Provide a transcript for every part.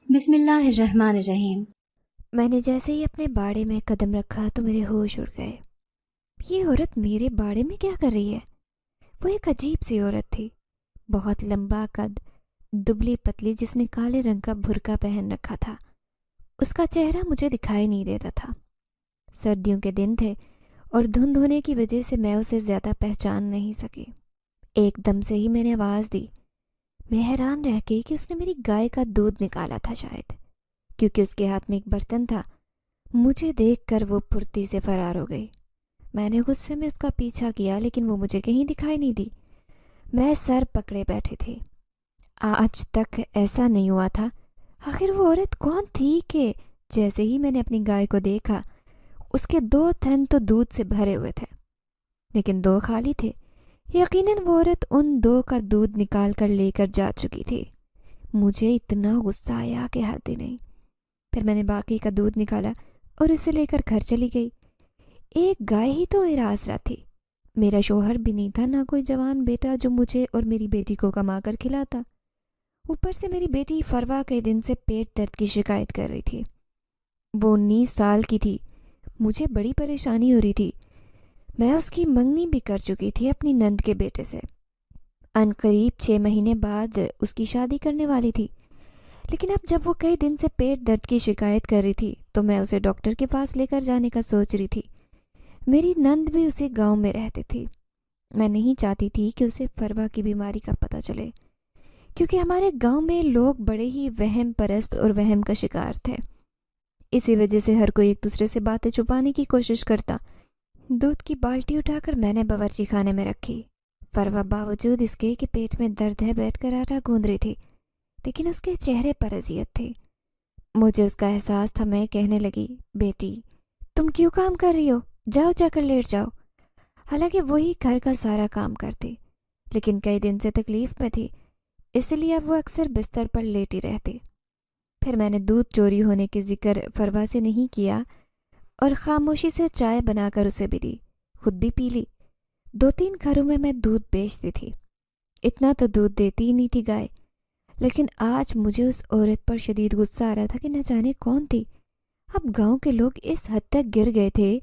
بسم اللہ الرحمن الرحیم۔ میں نے جیسے ہی اپنے باڑے میں قدم رکھا تو میرے ہوش اڑ گئے۔ یہ عورت میرے باڑے میں کیا کر رہی ہے؟ وہ ایک عجیب سی عورت تھی، بہت لمبا قد، دبلی پتلی، جس نے کالے رنگ کا برقع پہن رکھا تھا۔ اس کا چہرہ مجھے دکھائی نہیں دیتا تھا۔ سردیوں کے دن تھے اور دھند ہونے کی وجہ سے میں اسے زیادہ پہچان نہیں سکی۔ ایک دم سے ہی میں نے آواز دی۔ میں حیران رہ گئی کہ اس نے میری گائے کا دودھ نکالا تھا، شاید کیونکہ اس کے ہاتھ میں ایک برتن تھا۔ مجھے دیکھ کر وہ پھرتی سے فرار ہو گئی۔ میں نے غصے میں اس کا پیچھا کیا لیکن وہ مجھے کہیں دکھائی نہیں دی۔ میں سر پکڑے بیٹھی تھی۔ آج تک ایسا نہیں ہوا تھا۔ آخر وہ عورت کون تھی کہ جیسے ہی میں نے اپنی گائے کو دیکھا، اس کے 2 تھن تو دودھ سے بھرے ہوئے تھے لیکن 2 خالی تھے۔ یقیناً وہ عورت ان 2 کا دودھ نکال کر لے کر جا چکی تھی۔ مجھے اتنا غصہ آیا کہ حد ہی نہیں۔ پھر میں نے باقی کا دودھ نکالا اور اسے لے کر گھر چلی گئی۔ ایک گائے ہی تو میرا آسرا تھی۔ میرا شوہر بھی نہیں تھا، نہ کوئی جوان بیٹا جو مجھے اور میری بیٹی کو کما کر کھلاتا۔ اوپر سے میری بیٹی فروا کئی دن سے پیٹ درد کی شکایت کر رہی تھی۔ وہ 19 سال کی تھی۔ مجھے بڑی پریشانی ہو رہی تھی۔ میں اس کی منگنی بھی کر چکی تھی اپنی نند کے بیٹے سے۔ ان قریب 6 مہینے بعد اس کی شادی کرنے والی تھی، لیکن اب جب وہ کئی دن سے پیٹ درد کی شکایت کر رہی تھی تو میں اسے ڈاکٹر کے پاس لے کر جانے کا سوچ رہی تھی۔ میری نند بھی اسی گاؤں میں رہتی تھی۔ میں نہیں چاہتی تھی کہ اسے فروا کی بیماری کا پتہ چلے، کیونکہ ہمارے گاؤں میں لوگ بڑے ہی وہم پرست اور وہم کا شکار تھے۔ اسی وجہ سے ہر کوئی ایک دوسرے سے باتیں چھپانے کی کوشش کرتا۔ دودھ کی بالٹی اٹھا کر میں نے باورچی خانے میں رکھی۔ فروا باوجود اس کے کہ پیٹ میں درد ہے بیٹھ کر آٹا گوندھ رہی تھی، لیکن اس کے چہرے پر اذیت تھی۔ مجھے اس کا احساس تھا۔ میں کہنے لگی، بیٹی تم کیوں کام کر رہی ہو؟ جاؤ جا کر لیٹ جاؤ۔ حالانکہ وہی گھر کا سارا کام کرتی، لیکن کئی دن سے تکلیف میں تھی، اس لیے اب وہ اکثر بستر پر لیٹی رہتی۔ پھر میں نے دودھ چوری ہونے کے ذکر فروا سے نہیں کیا اور خاموشی سے چائے بنا کر اسے بھی دی، خود بھی پی لی۔ 2-3 گھروں میں دودھ بیچتی تھی۔ اتنا تو دودھ دیتی ہی نہیں تھی گائے، لیکن آج مجھے اس عورت پر شدید غصہ آ رہا تھا کہ نہ جانے کون تھی۔ اب گاؤں کے لوگ اس حد تک گر گئے تھے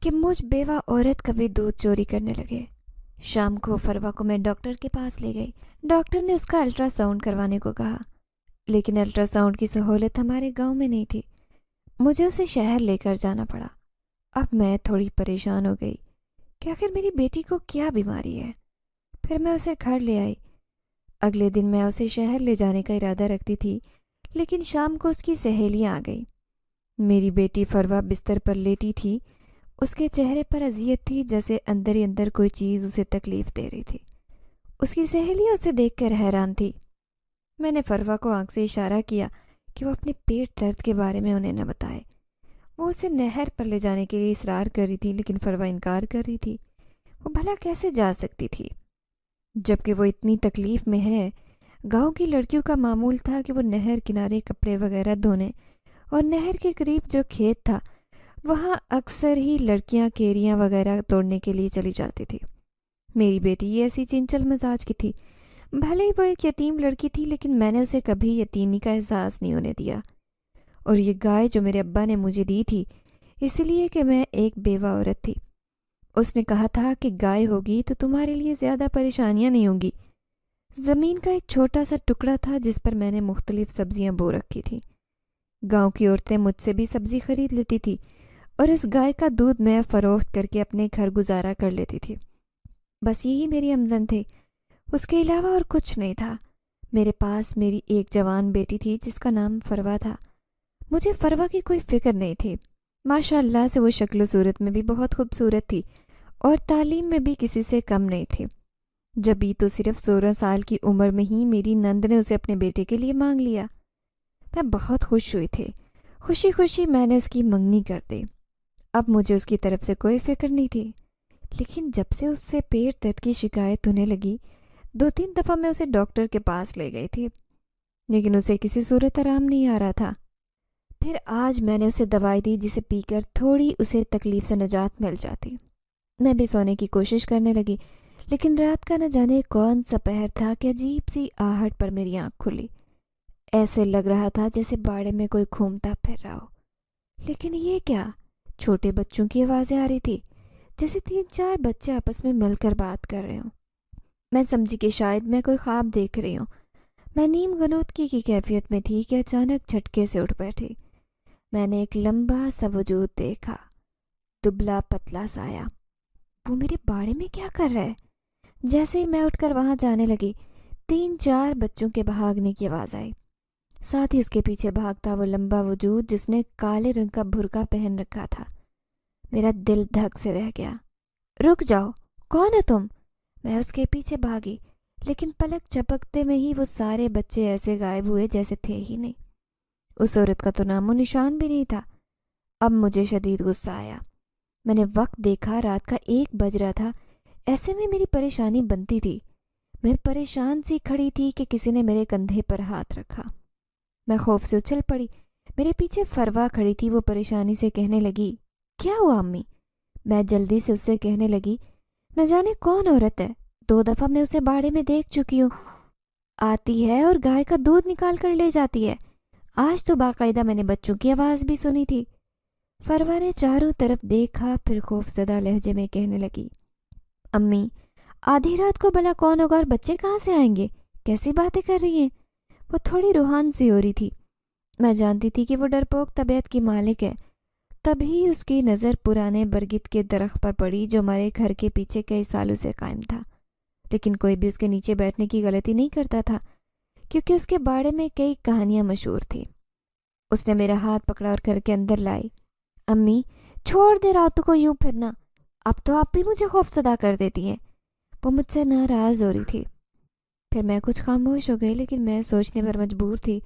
کہ مجھ بیوہ عورت کا بھی دودھ چوری کرنے لگے۔ شام کو فروا کو میں ڈاکٹر کے پاس لے گئی۔ ڈاکٹر نے اس کا الٹرا ساؤنڈ کروانے کو کہا، لیکن الٹرا ساؤنڈ کی سہولت ہمارے گاؤں میں نہیں تھی۔ مجھے اسے شہر لے کر جانا پڑا۔ اب میں تھوڑی پریشان ہو گئی کہ آخر میری بیٹی کو کیا بیماری ہے۔ پھر میں اسے گھر لے آئی۔ اگلے دن میں اسے شہر لے جانے کا ارادہ رکھتی تھی، لیکن شام کو اس کی سہیلیاں آ گئیں۔ میری بیٹی فروا بستر پر لیٹی تھی۔ اس کے چہرے پر اذیت تھی، جیسے اندر ہی اندر کوئی چیز اسے تکلیف دے رہی تھی۔ اس کی سہیلیاں اسے دیکھ کر حیران تھی۔ میں نے فروا کو آنکھ سے اشارہ کیا کہ وہ اپنے پیٹ درد کے بارے میں انہیں نہ بتائے۔ وہ اسے نہر پر لے جانے کے لیے اصرار کر رہی تھی، لیکن فروا انکار کر رہی تھی۔ وہ بھلا کیسے جا سکتی تھی جبکہ وہ اتنی تکلیف میں ہے؟ گاؤں کی لڑکیوں کا معمول تھا کہ وہ نہر کنارے کپڑے وغیرہ دھونے، اور نہر کے قریب جو کھیت تھا وہاں اکثر ہی لڑکیاں کیریاں وغیرہ توڑنے کے لیے چلی جاتی تھی۔ میری بیٹی ایسی چنچل مزاج کی تھی۔ بھلے ہی وہ ایک یتیم لڑکی تھی، لیکن میں نے اسے کبھی یتیمی کا احساس نہیں ہونے دیا۔ اور یہ گائے جو میرے ابا نے مجھے دی تھی، اس لیے کہ میں ایک بیوہ عورت تھی۔ اس نے کہا تھا کہ گائے ہوگی تو تمہارے لیے زیادہ پریشانیاں نہیں ہوں گی۔ زمین کا ایک چھوٹا سا ٹکڑا تھا جس پر میں نے مختلف سبزیاں بو رکھی تھیں۔ گاؤں کی عورتیں مجھ سے بھی سبزی خرید لیتی تھی اور اس گائے کا دودھ میں فروخت کر کے اپنے گھر گزارا کر لیتی تھی۔ بس یہی میری آمدن تھی، اس کے علاوہ اور کچھ نہیں تھا۔ میرے پاس میری ایک جوان بیٹی تھی جس کا نام فروا تھا۔ مجھے فروا کی کوئی فکر نہیں تھی۔ ماشاء اللہ سے وہ شکل و صورت میں بھی بہت خوبصورت تھی اور تعلیم میں بھی کسی سے کم نہیں تھی۔ جبھی تو صرف 16 سال کی عمر میں ہی میری نند نے اسے اپنے بیٹے کے لیے مانگ لیا۔ میں بہت خوش ہوئی تھی۔ خوشی خوشی میں نے اس کی منگنی کر دی۔ اب مجھے اس کی طرف سے کوئی فکر نہیں تھی، لیکن جب سے اس سے پیٹ درد کی شکایت ہونے لگی، 2-3 دفعہ میں اسے ڈاکٹر کے پاس لے گئی تھی، لیکن اسے کسی صورت آرام نہیں آ رہا تھا۔ پھر آج میں نے اسے دوائی دی جسے پی کر تھوڑی اسے تکلیف سے نجات مل جاتی۔ میں بھی سونے کی کوشش کرنے لگی، لیکن رات کا نہ جانے کون سا پہر تھا کہ عجیب سی آہٹ پر میری آنکھ کھلی۔ ایسے لگ رہا تھا جیسے باڑے میں کوئی گھومتا پھر رہا ہو۔ لیکن یہ کیا؟ چھوٹے بچوں کی آوازیں آ رہی تھی، جیسے 3-4 بچے آپس میں مل کر بات کر رہے ہوں۔ میں سمجھی کہ شاید میں کوئی خواب دیکھ رہی ہوں۔ میں نیم غنودگی کی کیفیت میں تھی کہ اچانک جھٹکے سے اٹھ بیٹھی۔ میں نے ایک لمبا سا وجود دیکھا، دبلا پتلا سایہ۔ وہ میرے باڑے میں کیا کر رہا ہے؟ جیسے ہی میں اٹھ کر وہاں جانے لگی، 3-4 بچوں کے بھاگنے کی آواز آئی، ساتھ ہی اس کے پیچھے بھاگتا وہ لمبا وجود جس نے کالے رنگ کا برقع پہن رکھا تھا۔ میرا دل دھک سے رہ گیا۔ رک جاؤ، کون ہے تم؟ میں اس کے پیچھے بھاگی، لیکن پلک جھپکتے میں ہی وہ سارے بچے ایسے غائب ہوئے جیسے تھے ہی نہیں۔ اس عورت کا تو نام و نشان بھی نہیں تھا۔ اب مجھے شدید غصہ آیا۔ میں نے وقت دیکھا، رات کا 1 بج رہا تھا۔ ایسے میں میری پریشانی بنتی تھی۔ میں پریشان سی کھڑی تھی کہ کسی نے میرے کندھے پر ہاتھ رکھا۔ میں خوف سے اچھل پڑی۔ میرے پیچھے فروا کھڑی تھی، وہ پریشانی سے کہنے لگی، کیا ہوا امی؟ میں جلدی سے اس سے کہنے لگی، نہ جانے کون عورت ہے، 2 دفعہ میں اسے باڑے میں دیکھ چکی ہوں، آتی ہے اور گائے کا دودھ نکال کر لے جاتی ہے۔ آج تو باقاعدہ میں نے بچوں کی آواز بھی سنی تھی۔ فروا نے چاروں طرف دیکھا، پھر خوف زدہ لہجے میں کہنے لگی، امی، آدھی رات کو بھلا کون ہوگا اور بچے کہاں سے آئیں گے؟ کیسی باتیں کر رہی ہیں؟ وہ تھوڑی روحان سی ہو رہی تھی۔ میں جانتی تھی کہ وہ ڈرپوک طبیعت کی مالک ہے۔ تبھی اس کی نظر پرانے برگد کے درخت پر پڑی جو ہمارے گھر کے پیچھے کئی سالوں سے قائم تھا، لیکن کوئی بھی اس کے نیچے بیٹھنے کی غلطی نہیں کرتا تھا، کیونکہ اس کے باڑے میں کئی کہانیاں مشہور تھیں۔ اس نے میرا ہاتھ پکڑا اور گھر کے اندر لائی۔ امی، چھوڑ دے راتوں کو یوں پھرنا، اب تو آپ بھی مجھے خوف زدہ کر دیتی ہیں۔ وہ مجھ سے ناراض ہو رہی تھی۔ پھر میں کچھ خاموش ہو گئی، لیکن میں سوچنے پر مجبور تھی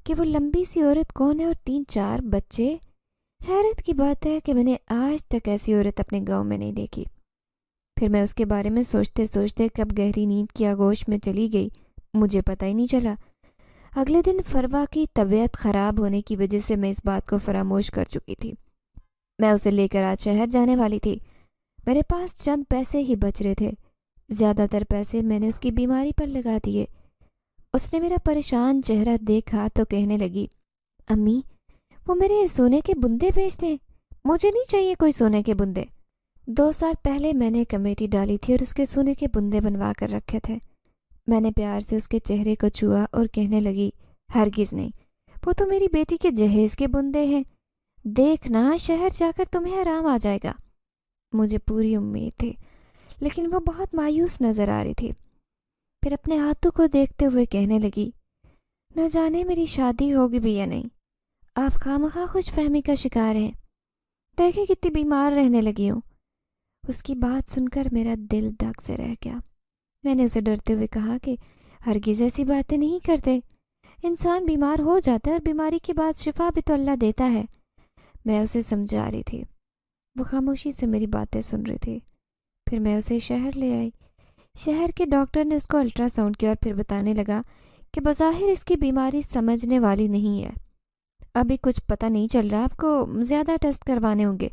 کہ وہ لمبی سی عورت کون ہے اور 3-4 بچے۔ حیرت کی بات ہے کہ میں نے آج تک ایسی عورت اپنے گاؤں میں نہیں دیکھی۔ پھر میں اس کے بارے میں سوچتے سوچتے کب گہری نیند کی آغوش میں چلی گئی، مجھے پتہ ہی نہیں چلا۔ اگلے دن فروا کی طبیعت خراب ہونے کی وجہ سے میں اس بات کو فراموش کر چکی تھی۔ میں اسے لے کر آج شہر جانے والی تھی۔ میرے پاس چند پیسے ہی بچ رہے تھے۔ زیادہ تر پیسے میں نے اس کی بیماری پر لگا دیے۔ اس نے میرا پریشان چہرہ دیکھا تو کہنے لگی، امی، وہ میرے سونے کے بندے بیچ دیں، مجھے نہیں چاہیے کوئی سونے کے بندے۔ 2 سال پہلے میں نے کمیٹی ڈالی تھی اور اس کے سونے کے بندے بنوا کر رکھے تھے۔ میں نے پیار سے اس کے چہرے کو چھوا اور کہنے لگی، ہرگز نہیں، وہ تو میری بیٹی کے جہیز کے بندے ہیں، دیکھنا شہر جا کر تمہیں آرام آ جائے گا۔ مجھے پوری امید تھی، لیکن وہ بہت مایوس نظر آ رہی تھی۔ پھر اپنے ہاتھوں کو دیکھتے ہوئے کہنے لگی، نہ جانے میری شادی ہوگی بھی یا نہیں، آپ خواہ خوش فہمی کا شکار ہیں، دیکھیں کتنی بیمار رہنے لگی ہوں۔ اس کی بات سن کر میرا دل دھک سے رہ گیا۔ میں نے اسے ڈرتے ہوئے کہا کہ ہرگز ایسی باتیں نہیں کرتے، انسان بیمار ہو جاتا ہے اور بیماری کے بعد شفا بھی تو اللہ دیتا ہے۔ میں اسے سمجھا رہی تھی، وہ خاموشی سے میری باتیں سن رہی تھی۔ پھر میں اسے شہر لے آئی۔ شہر کے ڈاکٹر نے اس کو الٹرا ساؤنڈ کیا اور پھر بتانے لگا کہ بظاہر اس کی بیماری سمجھنے والی نہیں ہے، ابھی کچھ پتہ نہیں چل رہا، آپ کو زیادہ ٹیسٹ کروانے ہوں گے۔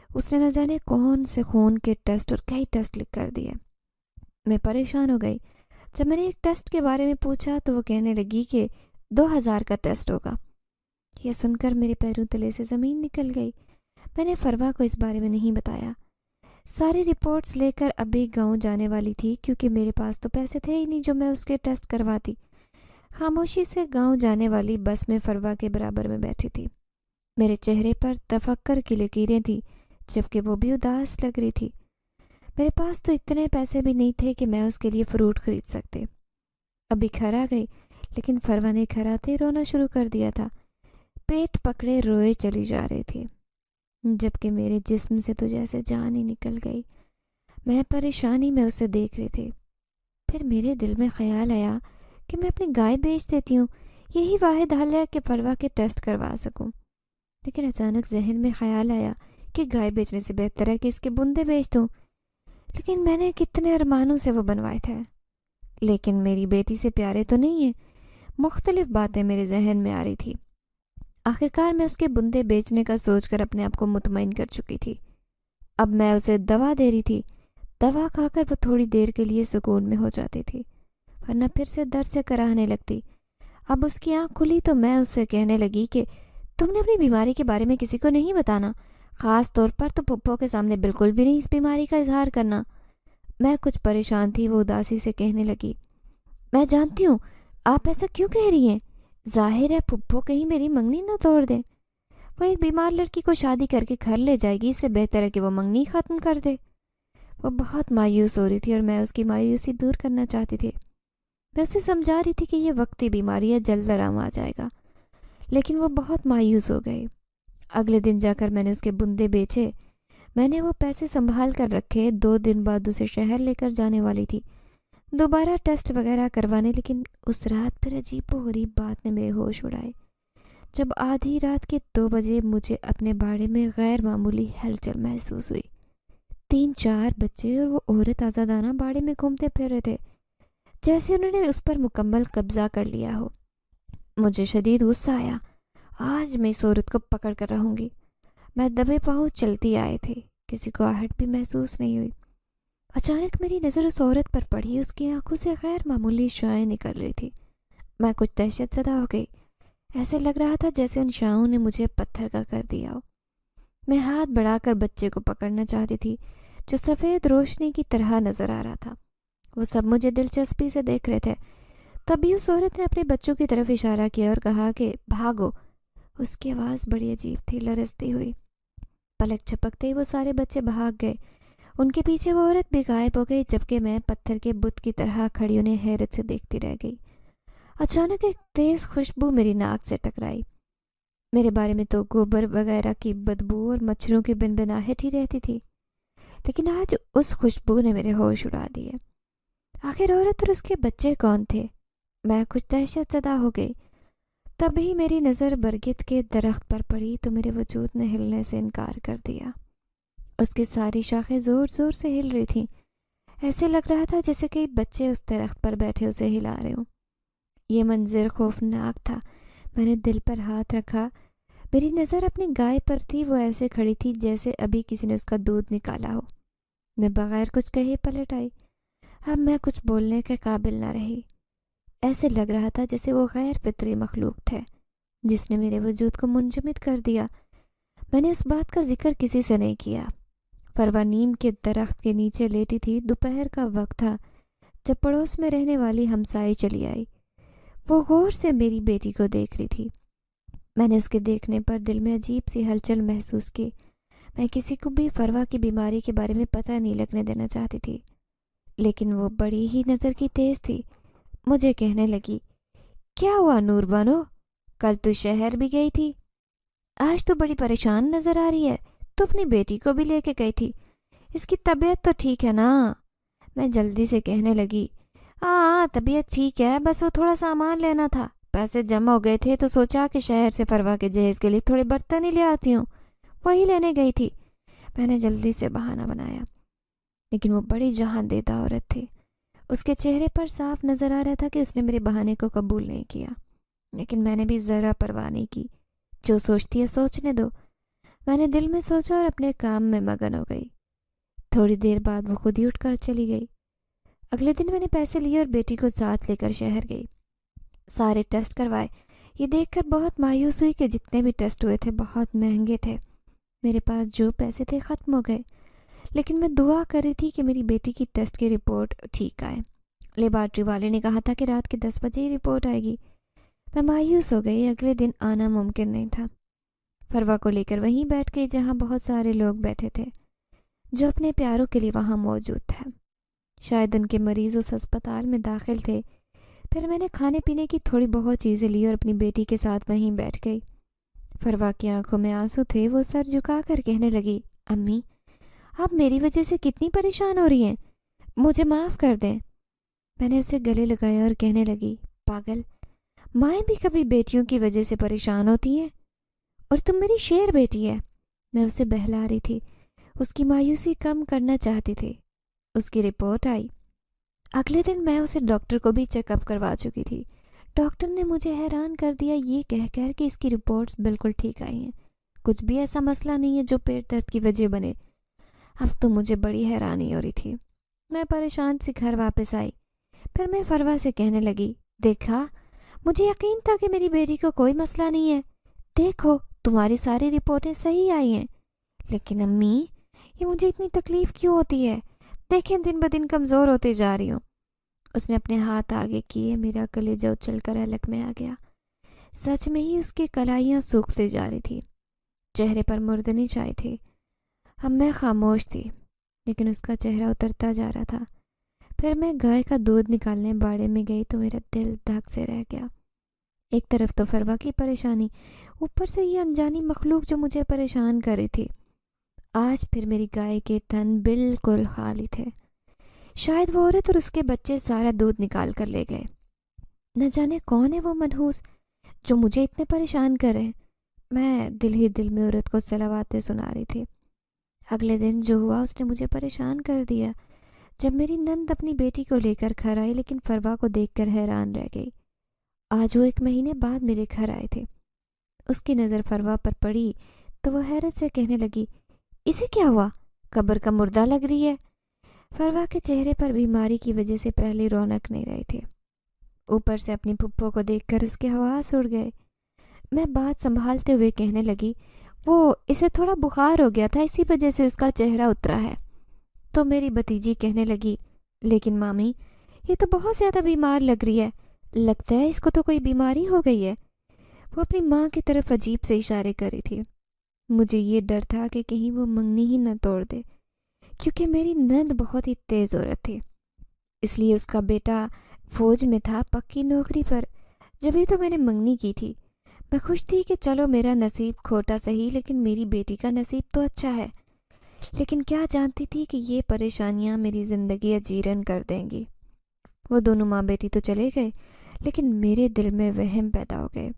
اس نے نہ جانے کون سے خون کے ٹیسٹ اور کئی ٹیسٹ لکھ کر دیے۔ میں پریشان ہو گئی۔ جب میں نے ایک ٹیسٹ کے بارے میں پوچھا تو وہ کہنے لگی کہ 2000 کا ٹیسٹ ہوگا۔ یہ سن کر میرے پیروں تلے سے زمین نکل گئی۔ میں نے فروا کو اس بارے میں نہیں بتایا۔ ساری رپورٹس لے کر ابھی گاؤں جانے والی تھی، کیونکہ میرے پاس تو پیسے تھے ہی نہیں جو میں اس کے ٹیسٹ کرواتی۔ خاموشی سے گاؤں جانے والی بس میں فروا کے برابر میں بیٹھی تھی۔ میرے چہرے پر تفکر کی لکیریں تھیں، جبکہ وہ بھی اداس لگ رہی تھی۔ میرے پاس تو اتنے پیسے بھی نہیں تھے کہ میں اس کے لیے فروٹ خرید سکتے۔ ابھی گھر آ گئی، لیکن فروا نے گھر آتے رونا شروع کر دیا تھا۔ پیٹ پکڑے روئے چلی جا رہی تھی، جبکہ میرے جسم سے تو جیسے جان ہی نکل گئی۔ میں پریشانی میں اسے دیکھ رہی تھی۔ پھر میرے دل میں خیال آیا کہ میں اپنی گائے بیچ دیتی ہوں، یہی واحد حل ہے کہ فروا کے ٹیسٹ کروا سکوں۔ لیکن اچانک ذہن میں خیال آیا کہ گائے بیچنے سے بہتر ہے کہ اس کے بندے بیچ دوں، لیکن میں نے کتنے ارمانوں سے وہ بنوائے تھے، لیکن میری بیٹی سے پیارے تو نہیں ہیں۔ مختلف باتیں میرے ذہن میں آ رہی تھی۔ آخرکار میں اس کے بندے بیچنے کا سوچ کر اپنے آپ کو مطمئن کر چکی تھی۔ اب میں اسے دوا دے رہی تھی۔ دوا کھا کر وہ تھوڑی دیر کے لیے سکون میں ہو جاتی تھی، ورنہ پھر سے درد سے کراہنے لگتی۔ اب اس کی آنکھ کھلی تو میں اس سے کہنے لگی کہ تم نے اپنی بیماری کے بارے میں کسی کو نہیں بتانا، خاص طور پر تو پھپھو کے سامنے بالکل بھی نہیں اس بیماری کا اظہار کرنا۔ میں کچھ پریشان تھی، وہ اداسی سے کہنے لگی، میں جانتی ہوں آپ ایسا کیوں کہہ رہی ہیں، ظاہر ہے پھپھو کہیں میری منگنی نہ توڑ دیں۔ وہ ایک بیمار لڑکی کو شادی کر کے گھر لے جائے گی، اس سے بہتر ہے کہ وہ منگنی ختم کر دے۔ وہ بہت مایوس ہو رہی تھی اور میں اس کی مایوسی دور کرنا چاہتی تھی۔ میں اسے سمجھا رہی تھی کہ یہ وقتی بیماری ہے، جلد آرام آ جائے گا، لیکن وہ بہت مایوس ہو گئی۔ اگلے دن جا کر میں نے اس کے بندے بیچے، میں نے وہ پیسے سنبھال کر رکھے۔ 2 دن بعد اسے شہر لے کر جانے والی تھی دوبارہ ٹیسٹ وغیرہ کروانے، لیکن اس رات پھر عجیب و غریب بات نے میرے ہوش اڑائے۔ جب آدھی رات کے 2 بجے مجھے اپنے باڑے میں غیر معمولی ہلچل محسوس ہوئی۔ 3-4 بچے اور وہ عورت آزادانہ باڑے میں گھومتے پھر رہے تھے، جیسے انہوں نے اس پر مکمل قبضہ کر لیا ہو۔ مجھے شدید غصہ آیا، آج میں اس عورت کو پکڑ کر رہوں گی۔ میں دبے پاؤں چلتی آئی تھی، کسی کو آہٹ بھی محسوس نہیں ہوئی۔ اچانک میری نظر اس عورت پر پڑی، اس کی آنکھوں سے غیر معمولی شعاعیں نکل رہی تھی۔ میں کچھ دہشت زدہ ہو گئی، ایسے لگ رہا تھا جیسے ان شعاعوں نے مجھے پتھر کا کر دیا ہو۔ میں ہاتھ بڑھا کر بچے کو پکڑنا چاہتی تھی جو سفید روشنی کی طرح نظر آ رہا تھا۔ وہ سب مجھے دلچسپی سے دیکھ رہے تھے۔ تبھی اس عورت نے اپنے بچوں کی طرف اشارہ کیا اور کہا کہ بھاگو۔ اس کی آواز بڑی عجیب تھی، لرزتی ہوئی۔ پلک جھپکتے ہی وہ سارے بچے بھاگ گئے، ان کے پیچھے وہ عورت بھی غائب ہو گئی، جبکہ میں پتھر کے بت کی طرح کھڑی انہیں حیرت سے دیکھتی رہ گئی۔ اچانک ایک تیز خوشبو میری ناک سے ٹکرائی۔ میرے بارے میں تو گوبر وغیرہ کی بدبو اور مچھروں کی بنبناہٹ ہی رہتی تھی، لیکن آج اس خوشبو نے میرے ہوش اڑا دیے۔ آخر عورت اور اس کے بچے کون تھے؟ میں کچھ دہشت زدہ ہو گئی۔ تبھی میری نظر برگد کے درخت پر پڑی تو میرے وجود نے ہلنے سے انکار کر دیا۔ اس کی ساری شاخیں زور زور سے ہل رہی تھیں، ایسے لگ رہا تھا جیسے کئی بچے اس درخت پر بیٹھے اسے ہلا رہے ہوں۔ یہ منظر خوفناک تھا۔ میں نے دل پر ہاتھ رکھا، میری نظر اپنی گائے پر تھی، وہ ایسے کھڑی تھی جیسے ابھی کسی نے اس کا دودھ نکالا ہو۔ میں بغیر کچھ کہے پلٹ آئی۔ اب میں کچھ بولنے کے قابل نہ رہی۔ ایسے لگ رہا تھا جیسے وہ غیر فطری مخلوق تھے جس نے میرے وجود کو منجمد کر دیا۔ میں نے اس بات کا ذکر کسی سے نہیں کیا۔ فروا نیم کے درخت کے نیچے لیٹی تھی۔ دوپہر کا وقت تھا جب پڑوس میں رہنے والی ہمسائی چلی آئی۔ وہ غور سے میری بیٹی کو دیکھ رہی تھی۔ میں نے اس کے دیکھنے پر دل میں عجیب سی ہلچل محسوس کی۔ میں کسی کو بھی فروا کی بیماری کے بارے میں پتہ نہیں لگنے دینا چاہتی تھی، لیکن وہ بڑی ہی نظر کی تیز تھی۔ مجھے کہنے لگی، کیا ہوا نور بانو، کل تو شہر بھی گئی تھی، آج تو بڑی پریشان نظر آ رہی ہے، تو اپنی بیٹی کو بھی لے کے گئی تھی، اس کی طبیعت تو ٹھیک ہے نا؟ میں جلدی سے کہنے لگی، ہاں طبیعت ٹھیک ہے، بس وہ تھوڑا سامان لینا تھا، پیسے جمع ہو گئے تھے تو سوچا کہ شہر سے فروا کے جہیز کے لیے تھوڑے برتن ہی لے آتی ہوں، وہی لینے گئی تھی۔ میں نے جلدی سے بہانہ بنایا، لیکن وہ بڑی جہاں دیدہ عورت تھی۔ اس کے چہرے پر صاف نظر آ رہا تھا کہ اس نے میرے بہانے کو قبول نہیں کیا، لیکن میں نے بھی ذرا پرواہ نہیں کی۔ جو سوچتی ہے سوچنے دو، میں نے دل میں سوچا اور اپنے کام میں مگن ہو گئی۔ تھوڑی دیر بعد وہ خود ہی اٹھ کر چلی گئی۔ اگلے دن میں نے پیسے لیے اور بیٹی کو ساتھ لے کر شہر گئی۔ سارے ٹیسٹ کروائے۔ یہ دیکھ کر بہت مایوس ہوئی کہ جتنے بھی ٹیسٹ ہوئے تھے بہت مہنگے تھے۔ میرے پاس جو پیسے تھے ختم ہو گئے، لیکن میں دعا کر رہی تھی کہ میری بیٹی کی ٹیسٹ کی رپورٹ ٹھیک آئے۔ لیبارٹری والے نے کہا تھا کہ رات کے 10 بجے ہی رپورٹ آئے گی۔ میں مایوس ہو گئی، اگلے دن آنا ممکن نہیں تھا۔ فروا کو لے کر وہیں بیٹھ گئی جہاں بہت سارے لوگ بیٹھے تھے جو اپنے پیاروں کے لیے وہاں موجود تھے۔ شاید ان کے مریض اس ہسپتال میں داخل تھے۔ پھر میں نے کھانے پینے کی تھوڑی بہت چیزیں لی اور اپنی بیٹی کے ساتھ وہیں بیٹھ گئی۔ فروا کی آنکھوں میں آنسو تھے، وہ سر جھکا کر کہنے لگی، امی آپ میری وجہ سے کتنی پریشان ہو رہی ہیں، مجھے معاف کر دیں۔ میں نے اسے گلے لگایا اور کہنے لگی، پاگل، مائیں بھی کبھی بیٹیوں کی وجہ سے پریشان ہوتی ہیں، اور تم میری شیر بیٹی ہے۔ میں اسے بہلا رہی تھی، اس کی مایوسی کم کرنا چاہتی تھی۔ اس کی رپورٹ آئی۔ اگلے دن میں اسے ڈاکٹر کو بھی چیک اپ کروا چکی تھی۔ ڈاکٹر نے مجھے حیران کر دیا یہ کہہ کر کہ اس کی رپورٹس بالکل ٹھیک آئی ہیں، کچھ بھی ایسا مسئلہ نہیں ہے جو پیٹ درد کی وجہ بنے۔ اب تو مجھے بڑی حیرانی ہو رہی تھی۔ میں پریشان سی گھر واپس آئی۔ پھر میں فروا سے کہنے لگی، دیکھا مجھے یقین تھا کہ میری بیٹی کو کوئی مسئلہ نہیں ہے. دیکھو تمہاری ساری رپورٹیں صحیح آئی ہیں. لیکن امی یہ مجھے اتنی تکلیف کیوں ہوتی ہے؟ دیکھیں دن بدن کمزور ہوتے جا رہی ہوں. اس نے اپنے ہاتھ آگے کیے. میرا کلیجہ اچھل کر حلق میں آ گیا. سچ میں ہی اس کی کلائیاں سوکھتے جا رہی تھی. چہرے پر مردنی چھائی تھی. اب میں خاموش تھی لیکن اس کا چہرہ اترتا جا رہا تھا. پھر میں گائے کا دودھ نکالنے باڑے میں گئی تو میرا دل دھک سے رہ گیا. ایک طرف تو فروا کی پریشانی، اوپر سے یہ انجانی مخلوق جو مجھے پریشان کر رہی تھی. آج پھر میری گائے کے تن بالکل خالی تھے. شاید وہ عورت اور اس کے بچے سارا دودھ نکال کر لے گئے. نہ جانے کون ہے وہ منحوس جو مجھے اتنے پریشان کر رہے. میں دل ہی دل میں عورت کو صلواتیں سنا رہی تھی. اگلے دن جو ہوا اس نے مجھے پریشان کر دیا. جب میری نند اپنی بیٹی کو لے کر گھر آئی لیکن فروا کو دیکھ کر حیران رہ گئی. آج وہ 1 مہینے بعد میرے گھر آئے تھے. اس کی نظر فروا پر پڑی تو وہ حیرت سے کہنے لگی، اسے کیا ہوا؟ قبر کا مردہ لگ رہی ہے. فروا کے چہرے پر بیماری کی وجہ سے پہلی رونق نہیں رہی تھی. اوپر سے اپنی پھپھو کو دیکھ کر اس کے حواس اڑ گئے. میں بات سنبھالتے ہوئے کہنے لگی، وہ اسے تھوڑا بخار ہو گیا تھا اسی وجہ سے اس کا چہرہ اترا ہے. تو میری بھتیجی کہنے لگی، لیکن مامی یہ تو بہت زیادہ بیمار لگ رہی ہے، لگتا ہے اس کو تو کوئی بیماری ہو گئی ہے. وہ اپنی ماں کی طرف عجیب سے اشارے کر رہی تھی. مجھے یہ ڈر تھا کہ کہیں وہ منگنی ہی نہ توڑ دے، کیونکہ میری نند بہت ہی تیز عورت تھی. اس لیے اس کا بیٹا فوج میں تھا، پکی نوکری پر. جبھی تو میں نے منگنی کی تھی. میں خوش تھی کہ چلو میرا نصیب کھوٹا صحیح لیکن میری بیٹی کا نصیب تو اچھا ہے. لیکن کیا جانتی تھی کہ یہ پریشانیاں میری زندگی اجیرن کر دیں گی. وہ دونوں ماں بیٹی تو چلے گئے لیکن میرے دل میں وہم پیدا ہو گئے.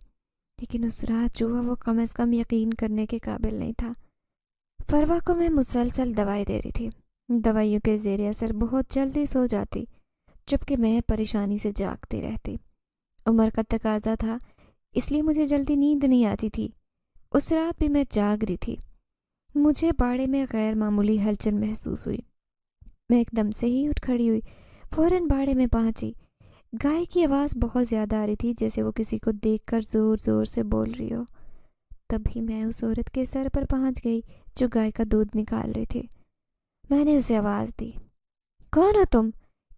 لیکن اس رات جو ہوا وہ کم از کم یقین کرنے کے قابل نہیں تھا. فروا کو میں مسلسل دوائی دے رہی تھی. دوائیوں کے زیر اثر بہت جلدی سو جاتی جبکہ میں پریشانی سے جاگتی رہتی. عمر کا تقاضا تھا اس لیے مجھے جلدی نیند نہیں آتی تھی. اس رات بھی میں جاگ رہی تھی. مجھے باڑے میں غیر معمولی ہلچل محسوس ہوئی. میں ایک دم سے ہی اٹھ کھڑی ہوئی. فوراً باڑے میں پہنچی. گائے کی آواز بہت زیادہ آ رہی تھی جیسے وہ کسی کو دیکھ کر زور زور سے بول رہی ہو. تب ہی میں اس عورت کے سر پر پہنچ گئی جو گائے کا دودھ نکال رہی تھی. میں نے اسے آواز دی، کون ہو تم؟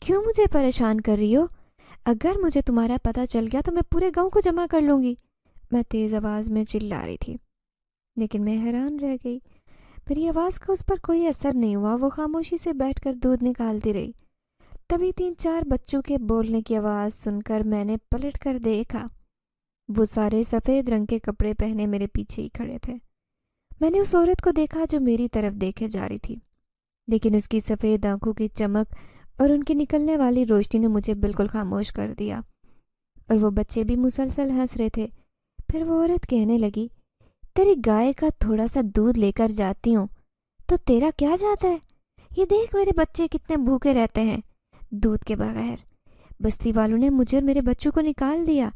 کیوں مجھے پریشان کر رہی ہو؟ اگر مجھے تمہارا پتہ چل گیا تو میں پورے گاؤں کو جمع کر لوں گی. میں تیز آواز میں چلا رہی تھی لیکن میں حیران رہ گئی. میری آواز کا اس پر کوئی اثر نہیں ہوا. وہ خاموشی سے بیٹھ کر دودھ نکالتی رہی. تبھی 3-4 بچوں کے بولنے کی آواز سن کر میں نے پلٹ کر دیکھا. وہ سارے سفید رنگ کے کپڑے پہنے میرے پیچھے ہی کھڑے تھے. میں نے اس عورت کو دیکھا جو میری طرف دیکھے جا رہی تھی لیکن اس کی سفید آنکھوں کی چمک اور ان کی نکلنے والی روشنی نے مجھے بالکل خاموش کر دیا. اور وہ بچے بھی مسلسل ہنس رہے تھے. پھر وہ عورت کہنے لگی، تیری گائے کا تھوڑا سا دودھ لے کر جاتی ہوں تو تیرا کیا جاتا ہے؟ یہ دیکھ میرے بچے کتنے بھوکے رہتے ہیں دودھ کے بغیر. بستی والوں نے مجھے اور میرے بچوں کو نکال دیا،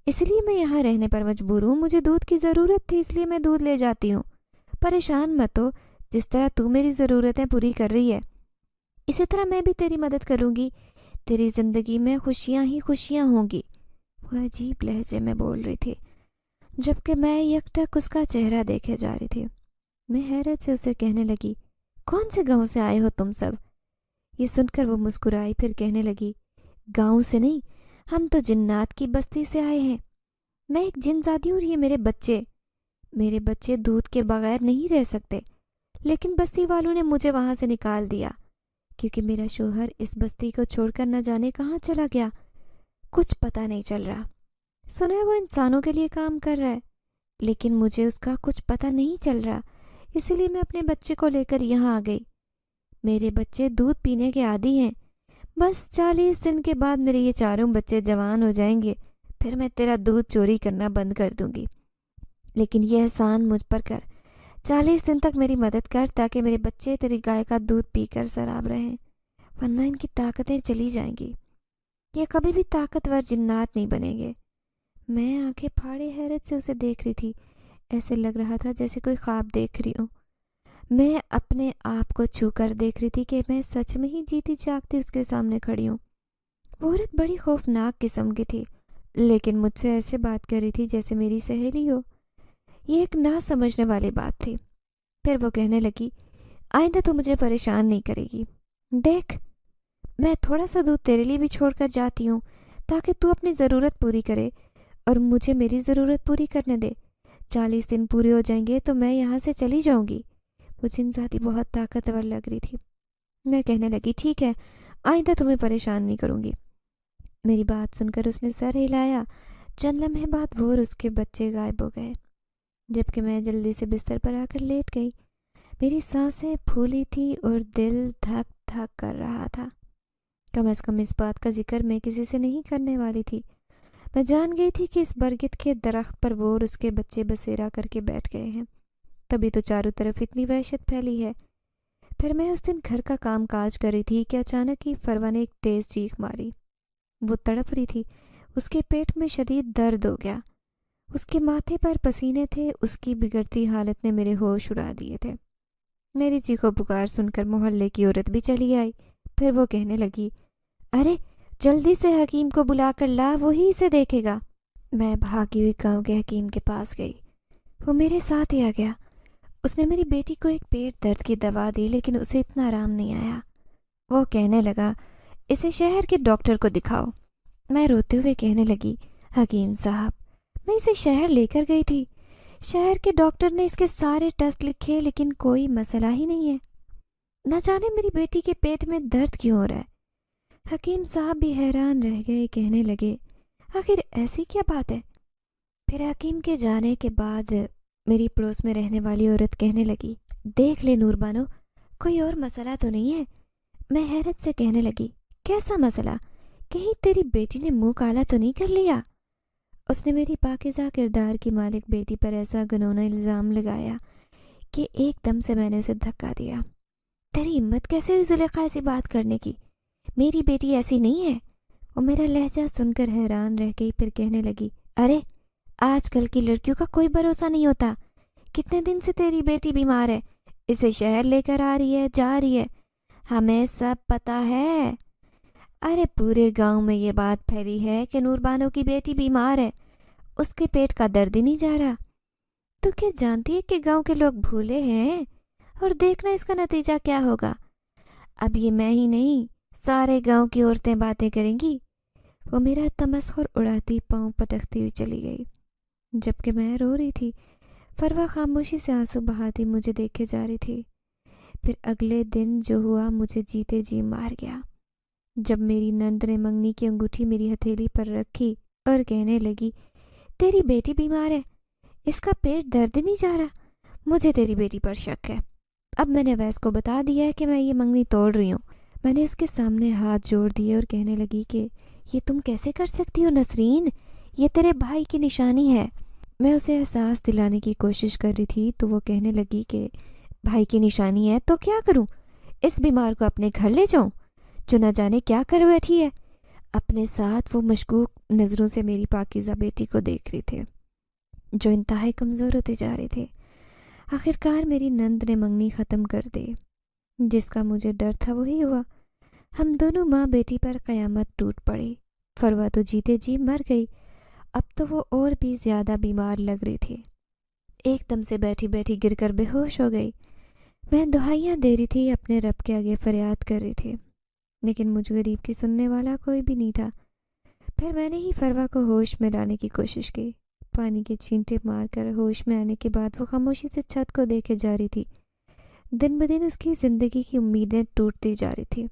اس لیے میں یہاں رہنے پر مجبور ہوں. مجھے دودھ کی ضرورت تھی اس لیے میں دودھ لے جاتی ہوں. پریشان مت ہو، جس طرح تو میری ضرورتیں پوری کر رہی ہے اسی طرح میں بھی تیری مدد کروں گی. تیری زندگی میں خوشیاں ہی خوشیاں ہوں گی. وہ عجیب لہجے میں بول رہی تھی جبکہ میں یکٹک اس کا چہرہ دیکھے جا رہی تھی. میں حیرت سے اسے کہنے لگی، کون سے گاؤں سے آئے ہو تم سب؟ یہ سن کر وہ مسکرائی. پھر کہنے لگی، گاؤں سے نہیں، ہم تو جنات کی بستی سے آئے ہیں. میں ایک جن زادی ہوں اور یہ میرے بچے دودھ کے بغیر نہیں رہ سکتے. لیکن بستی والوں نے مجھے وہاں سے نکال دیا کیونکہ میرا شوہر اس بستی کو چھوڑ کر نہ جانے کہاں چلا گیا. کچھ پتہ نہیں چل رہا. سنا ہے وہ انسانوں کے لیے کام کر رہا ہے لیکن مجھے اس کا کچھ پتہ نہیں چل رہا. اسی لیے میں اپنے بچے کو لے کر یہاں آ گئی. میرے بچے دودھ پینے کے عادی ہیں. بس 40 دن کے بعد میرے یہ چاروں بچے جوان ہو جائیں گے. پھر میں تیرا دودھ چوری کرنا بند کر دوں گی. لیکن یہ احسان مجھ پر کر، 40 دن تک میری مدد کر تاکہ میرے بچے تیری گائے کا دودھ پی کر سراب رہیں، ورنہ ان کی طاقتیں چلی جائیں گی. یہ کبھی بھی طاقتور جنات نہیں بنیں گے. میں آنکھیں پھاڑے حیرت سے اسے دیکھ رہی تھی. ایسے لگ رہا تھا جیسے کوئی خواب دیکھ رہی ہوں. میں اپنے آپ کو چھو کر دیکھ رہی تھی کہ میں سچ میں ہی جیتی جاگتی اس کے سامنے کھڑی ہوں. وہ عورت بڑی خوفناک قسم کی تھی. لیکن مجھ سے ایسے بات کر رہی تھی جیسے میری سہیلی ہو۔ یہ ایک نہ سمجھنے والی بات تھی۔ پھر وہ کہنے لگی، آئندہ تو مجھے پریشان نہیں کرے گی۔ دیکھ، میں تھوڑا سا دودھ تیرے لیے بھی چھوڑ کر جاتی ہوں تاکہ تو اپنی ضرورت پوری کرے اور مجھے میری ضرورت پوری کرنے دے۔ 40 دن پورے ہو جائیں گے تو میں یہاں سے چلی جاؤں گی۔ وہ جنزادی بہت طاقتور لگ رہی تھی۔ میں کہنے لگی، ٹھیک ہے، آئندہ تمہیں پریشان نہیں کروں گی۔ میری بات سن کر اس نے سر ہلایا۔ چند لمحے بعد وہ اور اس کے بچے غائب ہو گئے، جبکہ میں جلدی سے بستر پر آ کر لیٹ گئی۔ میری سانسیں پھولی تھی اور دل دھک دھک کر رہا تھا۔ کم از کم اس بات کا ذکر میں کسی سے نہیں کرنے والی تھی۔ میں جان گئی تھی کہ اس برگد کے درخت پر وہ اور اس کے بچے بسیرا کر کے بیٹھ گئے ہیں، تبھی تو چاروں طرف اتنی وحشت پھیلی ہے۔ پھر میں اس دن گھر کا کام کاج کر رہی تھی کہ اچانک ہی فروا نے ایک تیز چیخ ماری۔ وہ تڑپ رہی تھی، اس کے پیٹ میں شدید درد ہو گیا، اس کے ماتھے پر پسینے تھے، اس کی بگڑتی حالت نے میرے ہوش اڑا دیے تھے۔ میری چیخو پکار سن کر محلے کی عورت بھی چلی آئی۔ پھر وہ کہنے لگی، ارے جلدی سے حکیم کو بلا کر لا، وہی اسے دیکھے گا۔ میں بھاگی ہوئی گاؤں کے حکیم کے پاس گئی۔ وہ میرے ساتھ ہی آ گیا۔ اس نے میری بیٹی کو ایک پیٹ درد کی دوا دی، لیکن اسے اتنا آرام نہیں آیا۔ وہ کہنے لگا، اسے شہر کے ڈاکٹر کو دکھاؤ۔ میں روتے ہوئے کہنے لگی، حکیم صاحب، میں اسے شہر لے کر گئی تھی، شہر کے ڈاکٹر نے اس کے سارے ٹیسٹ لکھے لیکن کوئی مسئلہ ہی نہیں ہے۔ نہ جانے میری بیٹی کے پیٹ میں درد کیوں ہو رہا ہے۔ حکیم صاحب بھی حیران رہ گئے، کہنے لگے، آخر ایسی کیا بات ہے؟ پھر حکیم کے جانے کے بعد میری پڑوس میں رہنے والی عورت کہنے لگی، دیکھ لے نور بانو، کوئی اور مسئلہ تو نہیں ہے؟ میں حیرت سے کہنے لگی، کیسا مسئلہ؟ کہیں تیری بیٹی نے منہ کالا تو نہیں کر لیا؟ اس نے میری پاکیزہ کردار کی مالک بیٹی پر ایسا گنونا الزام لگایا کہ ایک دم سے میں نے اسے دھکا دیا۔ تیری ہمت کیسے ہوئی زلیخا ایسی بات کرنے کی؟ میری بیٹی ایسی نہیں ہے۔ وہ میرا لہجہ سن کر حیران رہ گئی، پھر کہنے لگی، ارے آج کل کی لڑکیوں کا کوئی بھروسہ نہیں ہوتا۔ کتنے دن سے تیری بیٹی بیمار ہے، اسے شہر لے کر آ رہی ہے، جا رہی ہے، ہمیں سب پتہ ہے۔ ارے پورے گاؤں میں یہ بات پھیلی ہے کہ نور بانو کی بیٹی بیمار ہے، اس کے پیٹ کا درد ہی نہیں جا رہا۔ تو کیا جانتی ہے کہ گاؤں کے لوگ بھولے ہیں؟ اور دیکھنا اس کا نتیجہ کیا ہوگا۔ اب یہ میں ہی نہیں، سارے گاؤں کی عورتیں باتیں کریں گی۔ وہ میرا تمسخر اڑاتی پاؤں پٹکتی ہوئی چلی گئی، جبکہ میں رو رہی تھی۔ فروا خاموشی سے آنسو بہاتی مجھے دیکھے جا رہی تھی۔ پھر اگلے دن جو ہوا مجھے جیتے جی مار گیا، جب میری نند نے منگنی کی انگوٹھی میری ہتھیلی پر رکھی اور کہنے لگی، تیری بیٹی بیمار ہے، اس کا پیٹ درد نہیں جا رہا، مجھے تیری بیٹی پر شک ہے۔ اب میں نے ویس کو بتا دیا ہے کہ میں یہ منگنی توڑ رہی ہوں۔ میں نے اس کے سامنے ہاتھ جوڑ دیے اور کہنے لگی کہ یہ تم کیسے کر سکتی ہو نسرین، یہ تیرے بھائی کی نشانی ہے۔ میں اسے احساس دلانے کی کوشش کر رہی تھی تو وہ کہنے لگی کہ بھائی کی نشانی ہے تو کیا کروں؟ اس بیمار کو اپنے گھر لے جاؤں جو نہ جانے کیا کر بیٹھی ہے؟ اپنے ساتھ وہ مشکوک نظروں سے میری پاکیزہ بیٹی کو دیکھ رہے تھے جو انتہائی کمزور ہوتے جا رہے تھے۔ آخرکار میری نند نے منگنی ختم کر دی، جس کا مجھے ڈر تھا وہی ہوا۔ ہم دونوں ماں بیٹی پر قیامت ٹوٹ پڑی۔ فروا تو جیتے جی مر گئی، اب تو وہ اور بھی زیادہ بیمار لگ رہی تھی۔ ایک دم سے بیٹھی بیٹھی گر کر بے ہوش ہو گئی۔ میں دہائیاں دے رہی تھی، اپنے رب کے آگے فریاد کر رہی تھی، لیکن مجھ غریب کی سننے والا کوئی بھی نہیں تھا۔ پھر میں نے ہی فروا کو ہوش میں لانے کی کوشش کی۔ پانی کے چھینٹے مار کر ہوش میں آنے کے بعد وہ خاموشی سے چھت کو دیکھے جا رہی تھی۔ دن بدن اس کی زندگی کی امیدیں ٹوٹتی جا رہی تھی۔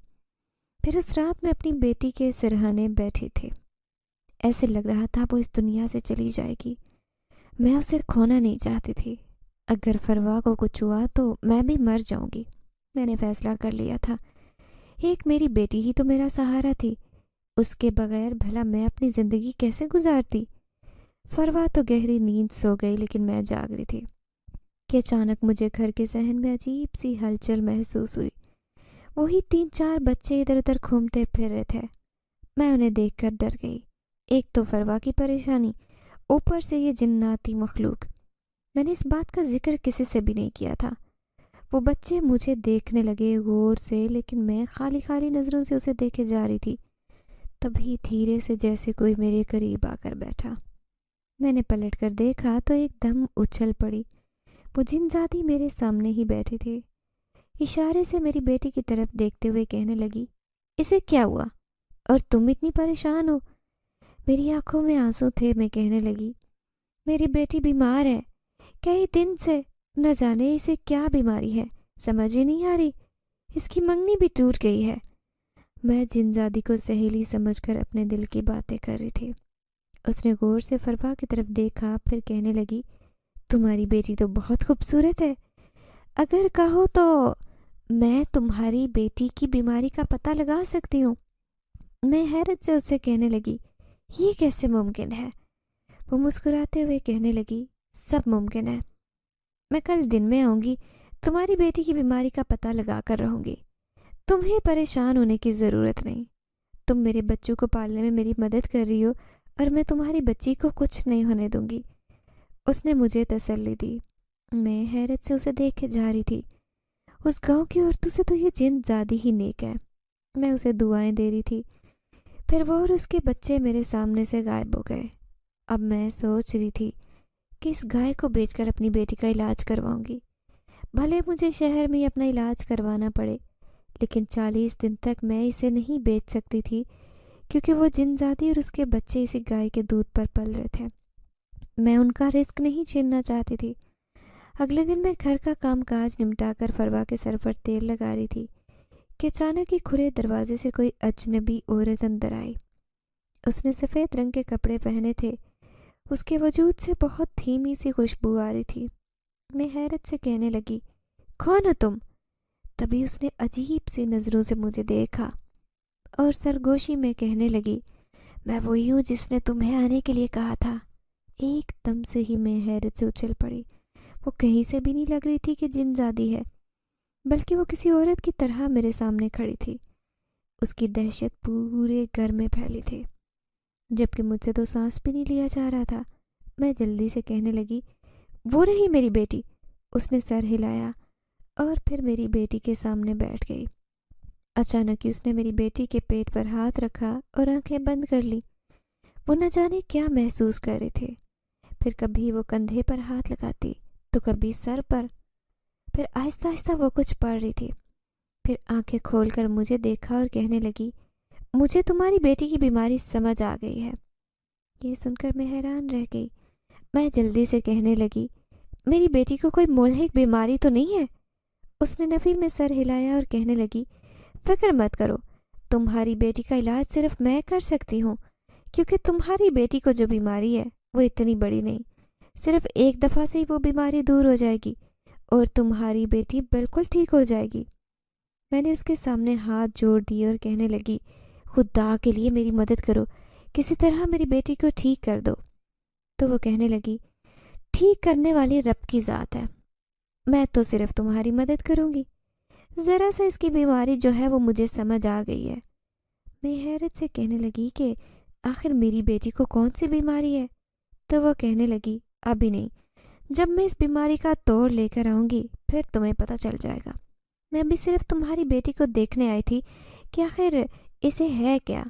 پھر اس رات میں اپنی بیٹی کے سرہانے بیٹھی تھی، ایسے لگ رہا تھا وہ اس دنیا سے چلی جائے گی۔ میں اسے کھونا نہیں چاہتی تھی، اگر فروا کو کچھ ہوا تو میں بھی مر جاؤں گی۔ میں نے فیصلہ کر لیا تھا، ایک میری بیٹی ہی تو میرا سہارا تھی، اس کے بغیر بھلا میں اپنی زندگی کیسے گزارتی؟ فروا تو گہری نیند سو گئی، لیکن میں جاگ رہی تھی کہ اچانک مجھے گھر کے صحن میں عجیب سی ہلچل محسوس ہوئی۔ وہی 3-4 بچے ادھر ادھر گھومتے پھر رہے تھے۔ میں انہیں دیکھ کر ڈر گئی، ایک تو فروا کی پریشانی، اوپر سے یہ جناتی مخلوق۔ میں نے اس بات کا ذکر کسی سے بھی نہیں کیا تھا۔ وہ بچے مجھے دیکھنے لگے غور سے، لیکن میں خالی خالی نظروں سے اسے دیکھے جا رہی تھی۔ تبھی دھیرے سے جیسے کوئی میرے قریب آ کر بیٹھا۔ میں نے پلٹ کر دیکھا تو ایک دم اچھل پڑی۔ وہ جنزادی میرے سامنے ہی بیٹھے تھے۔ اشارے سے میری بیٹی کی طرف دیکھتے ہوئے کہنے لگی، اسے کیا ہوا اور تم اتنی پریشان ہو؟ میری آنکھوں میں آنسو تھے۔ میں کہنے لگی، میری بیٹی بیمار ہے، کئی دن سے، نہ جانے اسے کیا بیماری ہے، سمجھ ہی نہیں آ رہی، اس کی منگنی بھی ٹوٹ گئی ہے۔ میں جنزادی کو سہیلی سمجھ کر اپنے دل کی باتیں کر رہی تھی۔ اس نے غور سے فروا کی طرف دیکھا، پھر کہنے لگی، تمہاری بیٹی تو بہت خوبصورت ہے، اگر کہو تو میں تمہاری بیٹی کی بیماری کا پتہ لگا سکتی ہوں۔ میں حیرت سے اس سے کہنے لگی، یہ کیسے ممکن ہے؟ وہ مسکراتے ہوئے کہنے لگی، سب ممکن ہے، میں کل دن میں آؤں گی، تمہاری بیٹی کی بیماری کا پتہ لگا کر رہوں گی، تمہیں پریشان ہونے کی ضرورت نہیں، تم میرے بچوں کو پالنے میں میری مدد کر رہی ہو اور میں تمہاری بچی کو کچھ نہیں ہونے دوں گی۔ اس نے مجھے تسلی دی۔ میں حیرت سے اسے دیکھے جا رہی تھی۔ اس گاؤں کی عورتوں سے تو یہ جن زیادہ ہی نیک ہے۔ میں اسے دعائیں دے رہی تھی، پھر وہ اور اس کے بچے میرے سامنے سے غائب ہو گئے۔ اب میں سوچ رہی تھی کہ اس گائے کو بیچ کر اپنی بیٹی کا علاج کرواؤں گی، بھلے مجھے شہر میں اپنا علاج کروانا پڑے، لیکن 40 دن تک میں اسے نہیں بیچ سکتی تھی، کیونکہ وہ جنزادی اور اس کے بچے اسی گائے کے دودھ پر پل رہے تھے۔ میں ان کا رزق نہیں چھیننا چاہتی تھی۔ اگلے دن میں گھر کا کام کاج نمٹا کر فروا کے سر پر تیل لگا رہی تھی کہ اچانک ہی کھلے دروازے سے کوئی اجنبی عورت اندر آئی۔ اس نے سفید رنگ کے کپڑے پہنے تھے، اس کے وجود سے بہت دھیمی سی خوشبو آ رہی تھی۔ میں حیرت سے کہنے لگی، کون ہو تم؟ تبھی اس نے عجیب سی نظروں سے مجھے دیکھا اور سرگوشی میں کہنے لگی، میں وہی ہوں جس نے تمہیں آنے کے لیے کہا تھا۔ ایک دم سے ہی میں حیرت سے اچھل پڑی۔ وہ کہیں سے بھی نہیں لگ رہی تھی کہ جن زادی ہے، بلکہ وہ کسی عورت کی طرح میرے سامنے کھڑی تھی۔ اس کی دہشت پورے گھر میں پھیلی تھی، جبکہ مجھ سے تو سانس بھی نہیں لیا جا رہا تھا۔ میں جلدی سے کہنے لگی، وہ رہی میری بیٹی۔ اس نے سر ہلایا اور پھر میری بیٹی کے سامنے بیٹھ گئی۔ اچانک ہی اس نے میری بیٹی کے پیٹ پر ہاتھ رکھا اور آنکھیں بند کر لی۔ وہ نہ جانے کیا محسوس کر رہے تھے، پھر کبھی وہ کندھے پر ہاتھ لگاتی تو کبھی سر پر، پھر آہستہ آہستہ وہ کچھ پڑھ رہی تھی، پھر آنکھیں کھول کر مجھے دیکھا اور کہنے لگی، مجھے تمہاری بیٹی کی بیماری سمجھ آ گئی ہے۔ یہ سن کر میں حیران رہ گئی۔ میں جلدی سے کہنے لگی، میری بیٹی کو کوئی ملحق بیماری تو نہیں ہے؟ اس نے نفی میں سر ہلایا اور کہنے لگی، فکر مت کرو، تمہاری بیٹی کا علاج صرف میں کر سکتی ہوں، کیونکہ تمہاری بیٹی کو جو بیماری ہے وہ اتنی بڑی نہیں، صرف ایک دفعہ سے ہی وہ بیماری دور ہو جائے گی اور تمہاری بیٹی بالکل ٹھیک ہو جائے گی۔ میں نے اس کے سامنے ہاتھ جوڑ دیے اور کہنے لگی، خدا کے لیے میری مدد کرو، کسی طرح میری بیٹی کو ٹھیک کر دو۔ تو وہ کہنے لگی، ٹھیک کرنے والی رب کی ذات ہے، میں تو صرف تمہاری مدد کروں گی، ذرا سا اس کی بیماری جو ہے وہ مجھے سمجھ آ گئی ہے۔ میں حیرت سے کہنے لگی کہ آخر میری بیٹی کو کون سی بیماری ہے؟ تو وہ کہنے لگی، ابھی نہیں، جب میں اس بیماری کا توڑ لے کر آؤں گی پھر تمہیں پتہ چل جائے گا۔ میں ابھی صرف تمہاری بیٹی کو دیکھنے آئی تھی کہ آخر اسے ہے کیا،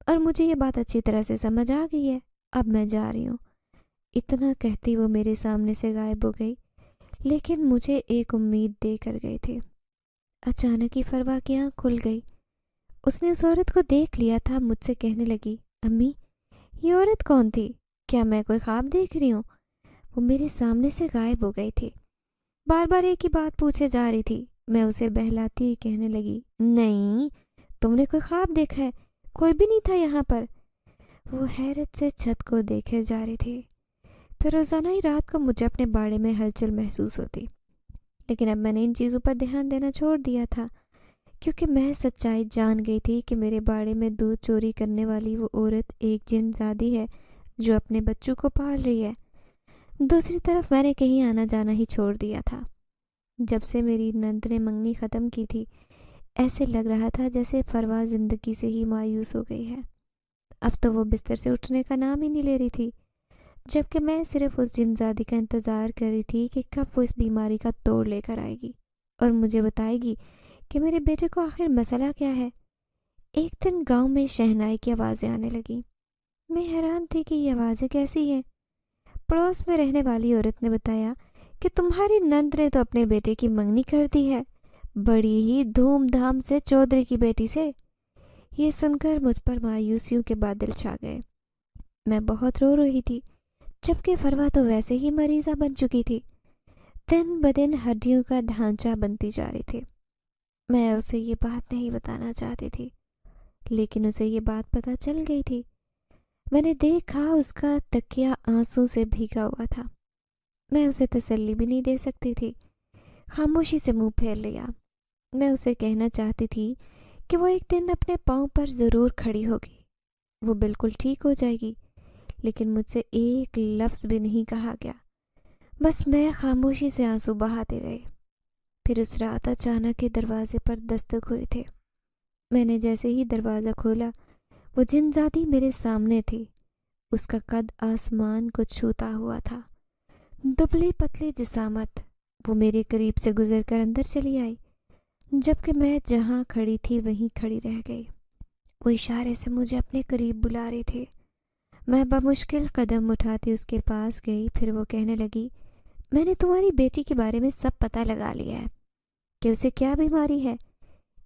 اور مجھے یہ بات اچھی طرح سے سمجھ آ گئی ہے، اب میں جا رہی ہوں۔ اتنا کہتی وہ میرے سامنے سے غائب ہو گئی، لیکن مجھے ایک امید دے کر گئی تھی۔ اچانک ہی فروا کی آنکھ کھل گئی۔ اس نے اس عورت کو دیکھ لیا تھا۔ مجھ سے کہنے لگی، امی یہ عورت کون تھی؟ کیا میں کوئی خواب دیکھ رہی ہوں؟ وہ میرے سامنے سے غائب ہو گئی تھی، بار بار ایک ہی بات پوچھے جا رہی تھی۔ میں اسے بہلاتی ہوئی کہنے لگی، نہیں، تم نے کوئی خواب دیکھا ہے، کوئی بھی نہیں تھا یہاں پر۔ وہ حیرت سے چھت کو دیکھے جا رہی تھی۔ پھر روزانہ ہی رات کو مجھے اپنے باڑے میں ہلچل محسوس ہوتی، لیکن اب میں نے ان چیزوں پر دھیان دینا چھوڑ دیا تھا، کیونکہ میں سچائی جان گئی تھی کہ میرے باڑے میں دودھ چوری کرنے والی وہ عورت ایک جن زادی ہے جو اپنے بچوں کو پال رہی ہے۔ دوسری طرف میں نے کہیں آنا جانا ہی چھوڑ دیا تھا۔ جب سے میری نند نے منگنی ختم کی تھی، ایسے لگ رہا تھا جیسے فروا زندگی سے ہی مایوس ہو گئی ہے۔ اب تو وہ بستر سے اٹھنے کا نام ہی نہیں لے رہی تھی، جبکہ میں صرف اس جن زادی کا انتظار کر رہی تھی کہ کب وہ اس بیماری کا توڑ لے کر آئے گی اور مجھے بتائے گی کہ میرے بیٹے کو آخر مسئلہ کیا ہے۔ ایک دن گاؤں میں شہنائی کی آوازیں آنے لگیں۔ میں حیران تھی کہ یہ آوازیں کیسی ہیں۔ پڑوس میں رہنے والی عورت نے بتایا کہ تمہاری نند نے تو اپنے بیٹے کی منگنی کر دی ہے، بڑی ہی دھوم دھام سے چودھری کی بیٹی سے۔ یہ سن کر مجھ پر مایوسیوں کے بادل چھا گئے۔ میں بہت رو رہی تھی، جبکہ فروا تو ویسے ہی مریضہ بن چکی تھی، دن بدن ہڈیوں کا ڈھانچہ بنتی جا رہی تھی۔ میں اسے یہ بات نہیں بتانا چاہتی تھی، لیکن اسے یہ بات پتہ چل گئی تھی۔ میں نے دیکھا اس کا تکیہ آنسوں سے بھیگا ہوا تھا۔ میں اسے تسلی بھی نہیں دے سکتی تھی، خاموشی سے منہ پھیر لیا۔ میں اسے کہنا چاہتی تھی کہ وہ ایک دن اپنے پاؤں پر ضرور کھڑی ہوگی، وہ بالکل ٹھیک ہو جائے گی، لیکن مجھ سے ایک لفظ بھی نہیں کہا گیا۔ بس میں خاموشی سے آنسو بہاتے رہے۔ پھر اس رات اچانک کے دروازے پر دستک ہوئے تھے۔ میں نے جیسے ہی دروازہ کھولا، وہ جن ذاتی میرے سامنے تھی۔ اس کا قد آسمان کو چھوتا ہوا تھا، دبلی پتلی جسامت۔ وہ میرے قریب سے گزر کر اندر چلی آئی، جبکہ میں جہاں کھڑی تھی وہیں کھڑی رہ گئی۔ وہ اشارے سے مجھے اپنے قریب بلا رہی تھی۔ میں بمشکل قدم اٹھاتی اس کے پاس گئی۔ پھر وہ کہنے لگی، میں نے تمہاری بیٹی کے بارے میں سب پتہ لگا لیا ہے کہ اسے کیا بیماری ہے۔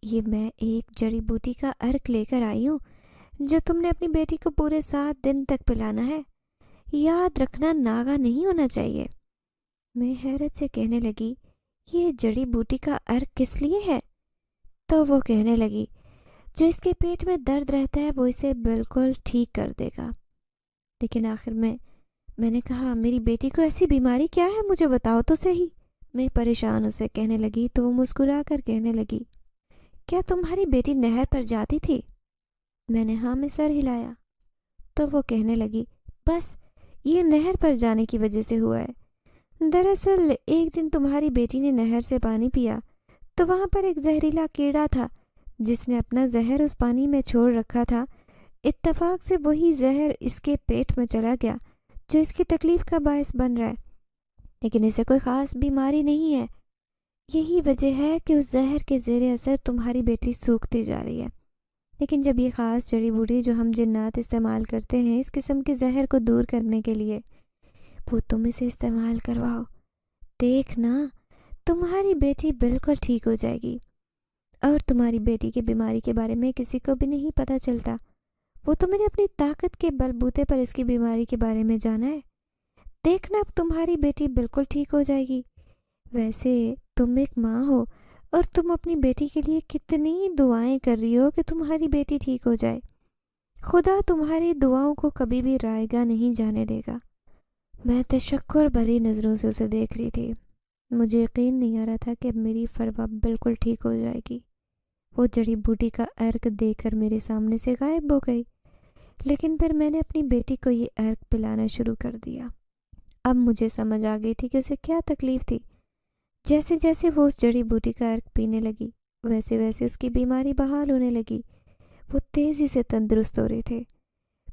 یہ میں ایک جڑی بوٹی کا عرق لے کر آئی ہوں جو تم نے اپنی بیٹی کو پورے 7 دن تک پلانا ہے۔ یاد رکھنا، ناغہ نہیں ہونا چاہیے۔ میں حیرت سے کہنے لگی، یہ جڑی بوٹی کا عرق کس لیے ہے؟ تو وہ کہنے لگی، جو اس کے پیٹ میں درد رہتا ہے وہ اسے بالکل ٹھیک کر دے گا۔ لیکن آخر میں نے کہا، میری بیٹی کو ایسی بیماری کیا ہے، مجھے بتاؤ تو صحیح۔ میں پریشان اسے کہنے لگی تو وہ مسکرا کر کہنے لگی، کیا تمہاری بیٹی نہر پر جاتی تھی؟ میں نے ہاں میں سر ہلایا۔ تو وہ کہنے لگی، بس یہ نہر پر جانے کی وجہ سے ہوا ہے۔ دراصل ایک دن تمہاری بیٹی نے نہر سے پانی پیا تو وہاں پر ایک زہریلا کیڑا تھا جس نے اپنا زہر اس پانی میں چھوڑ رکھا تھا۔ اتفاق سے وہی زہر اس کے پیٹ میں چلا گیا جو اس کی تکلیف کا باعث بن رہا ہے، لیکن اسے کوئی خاص بیماری نہیں ہے۔ یہی وجہ ہے کہ اس زہر کے زیر اثر تمہاری بیٹی سوکھتی جا رہی ہے۔ لیکن جب یہ خاص جڑی بوٹی جو ہم جنات استعمال کرتے ہیں اس قسم کے زہر کو دور کرنے کے لیے، وہ تم اسے استعمال کرواؤ، دیکھنا تمہاری بیٹی بالکل ٹھیک ہو جائے گی۔ اور تمہاری بیٹی کی بیماری کے بارے میں کسی کو بھی نہیں پتہ چلتا، وہ تو میں نے اپنی طاقت کے بل بوتے پر اس کی بیماری کے بارے میں جانا ہے۔ دیکھنا اب تمہاری بیٹی بالکل ٹھیک ہو جائے گی۔ ویسے تم ایک ماں ہو اور تم اپنی بیٹی کے لیے کتنی دعائیں کر رہی ہو کہ تمہاری بیٹی ٹھیک ہو جائے۔ خدا تمہاری دعاؤں کو کبھی بھی رائیگاں نہیں جانے دے گا۔ میں تشکر بھری نظروں سے اسے دیکھ رہی تھی۔ مجھے یقین نہیں آ رہا تھا کہ اب میری فروا بالکل ٹھیک ہو جائے گی۔ وہ جڑی بوٹی کا عرق دے کر میرے سامنے سے غائب ہو گئی، لیکن پھر میں نے اپنی بیٹی کو یہ عرق پلانا شروع کر دیا۔ اب مجھے سمجھ آ گئی تھی کہ اسے کیا تکلیف تھی۔ جیسے جیسے وہ اس جڑی بوٹی کا عرق پینے لگی، ویسے ویسے اس کی بیماری بحال ہونے لگی۔ وہ تیزی سے تندرست ہو رہے تھے۔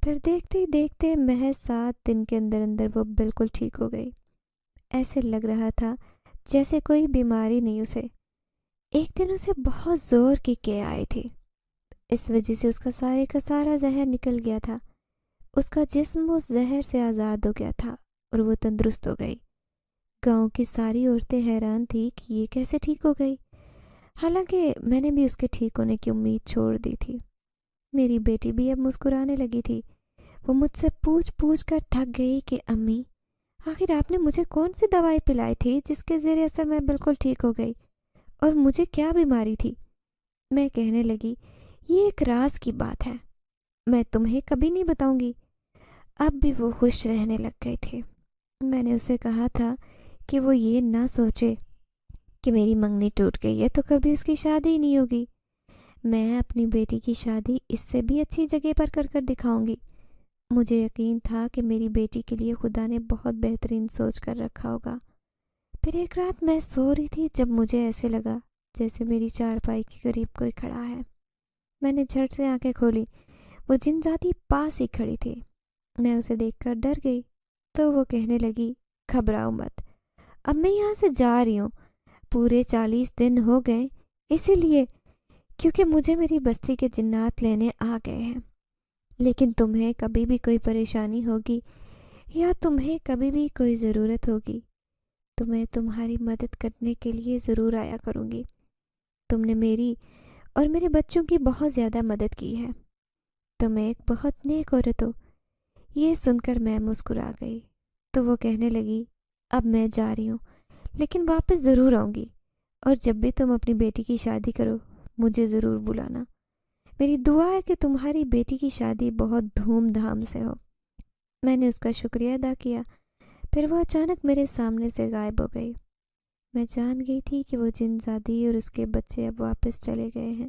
پھر دیکھتے ہی دیکھتے محض 7 دن کے اندر اندر وہ بالکل ٹھیک ہو گئی۔ ایسے لگ رہا تھا جیسے کوئی بیماری نہیں اسے۔ ایک دن اسے بہت زور کی کے آئی تھی، اس وجہ سے اس کا سارے کا سارا زہر نکل گیا تھا۔ اس کا جسم اس زہر سے آزاد ہو گیا تھا اور وہ تندرست ہو گئی۔ گاؤں کی ساری عورتیں حیران تھی کہ یہ کیسے ٹھیک ہو گئی، حالانکہ میں نے بھی اس کے ٹھیک ہونے کی امید چھوڑ دی تھی۔ میری بیٹی بھی اب مسکرانے لگی تھی۔ وہ مجھ سے پوچھ کر تھک گئی کہ امی، آخر آپ نے مجھے کون سی دوائی پلائی تھی جس کے زیر اثر میں بالکل ٹھیک ہو گئی، اور مجھے کیا بیماری تھی؟ میں کہنے لگی، یہ ایک راز کی بات ہے، میں تمہیں کبھی نہیں بتاؤں گی۔ اب بھی وہ خوش رہنے لگ گئے تھے۔ میں نے اسے کہا تھا کہ وہ یہ نہ سوچے کہ میری منگنی ٹوٹ گئی ہے تو کبھی اس کی شادی ہی نہیں ہوگی۔ میں اپنی بیٹی کی شادی اس سے بھی اچھی جگہ پر کر دکھاؤں گی۔ مجھے یقین تھا کہ میری بیٹی کے لیے خدا نے بہت بہترین سوچ کر رکھا ہوگا۔ پھر ایک رات میں سو رہی تھی جب مجھے ایسے لگا جیسے میری چارپائی کے قریب کوئی کھڑا ہے۔ میں نے جھٹ سے آنکھیں کھولی، وہ جن ذاتی پاس ہی کھڑی تھی۔ میں اسے دیکھ کر ڈر گئی تو وہ کہنے لگی، گھبراؤ مت، اب میں یہاں سے جا رہی ہوں، پورے 40 دن ہو گئے، اسی لیے کیونکہ مجھے میری بستی کے جنات لینے آ گئے ہیں، لیکن تمہیں کبھی بھی کوئی پریشانی ہوگی یا تمہیں کبھی بھی کوئی ضرورت ہوگی تو میں تمہاری مدد کرنے کے لیے ضرور آیا کروں گی۔ تم نے میری اور میرے بچوں کی بہت زیادہ مدد کی ہے، تم ایک بہت نیک عورت ہو۔ یہ سن کر میں مسکرا گئی تو وہ کہنے لگی، اب میں جا رہی ہوں لیکن واپس ضرور آؤں گی، اور جب بھی تم اپنی بیٹی کی شادی کرو مجھے ضرور بلانا۔ میری دعا ہے کہ تمہاری بیٹی کی شادی بہت دھوم دھام سے ہو۔ میں نے اس کا شکریہ ادا کیا، پھر وہ اچانک میرے سامنے سے غائب ہو گئی۔ میں جان گئی تھی کہ وہ جن زادی اور اس کے بچے اب واپس چلے گئے ہیں،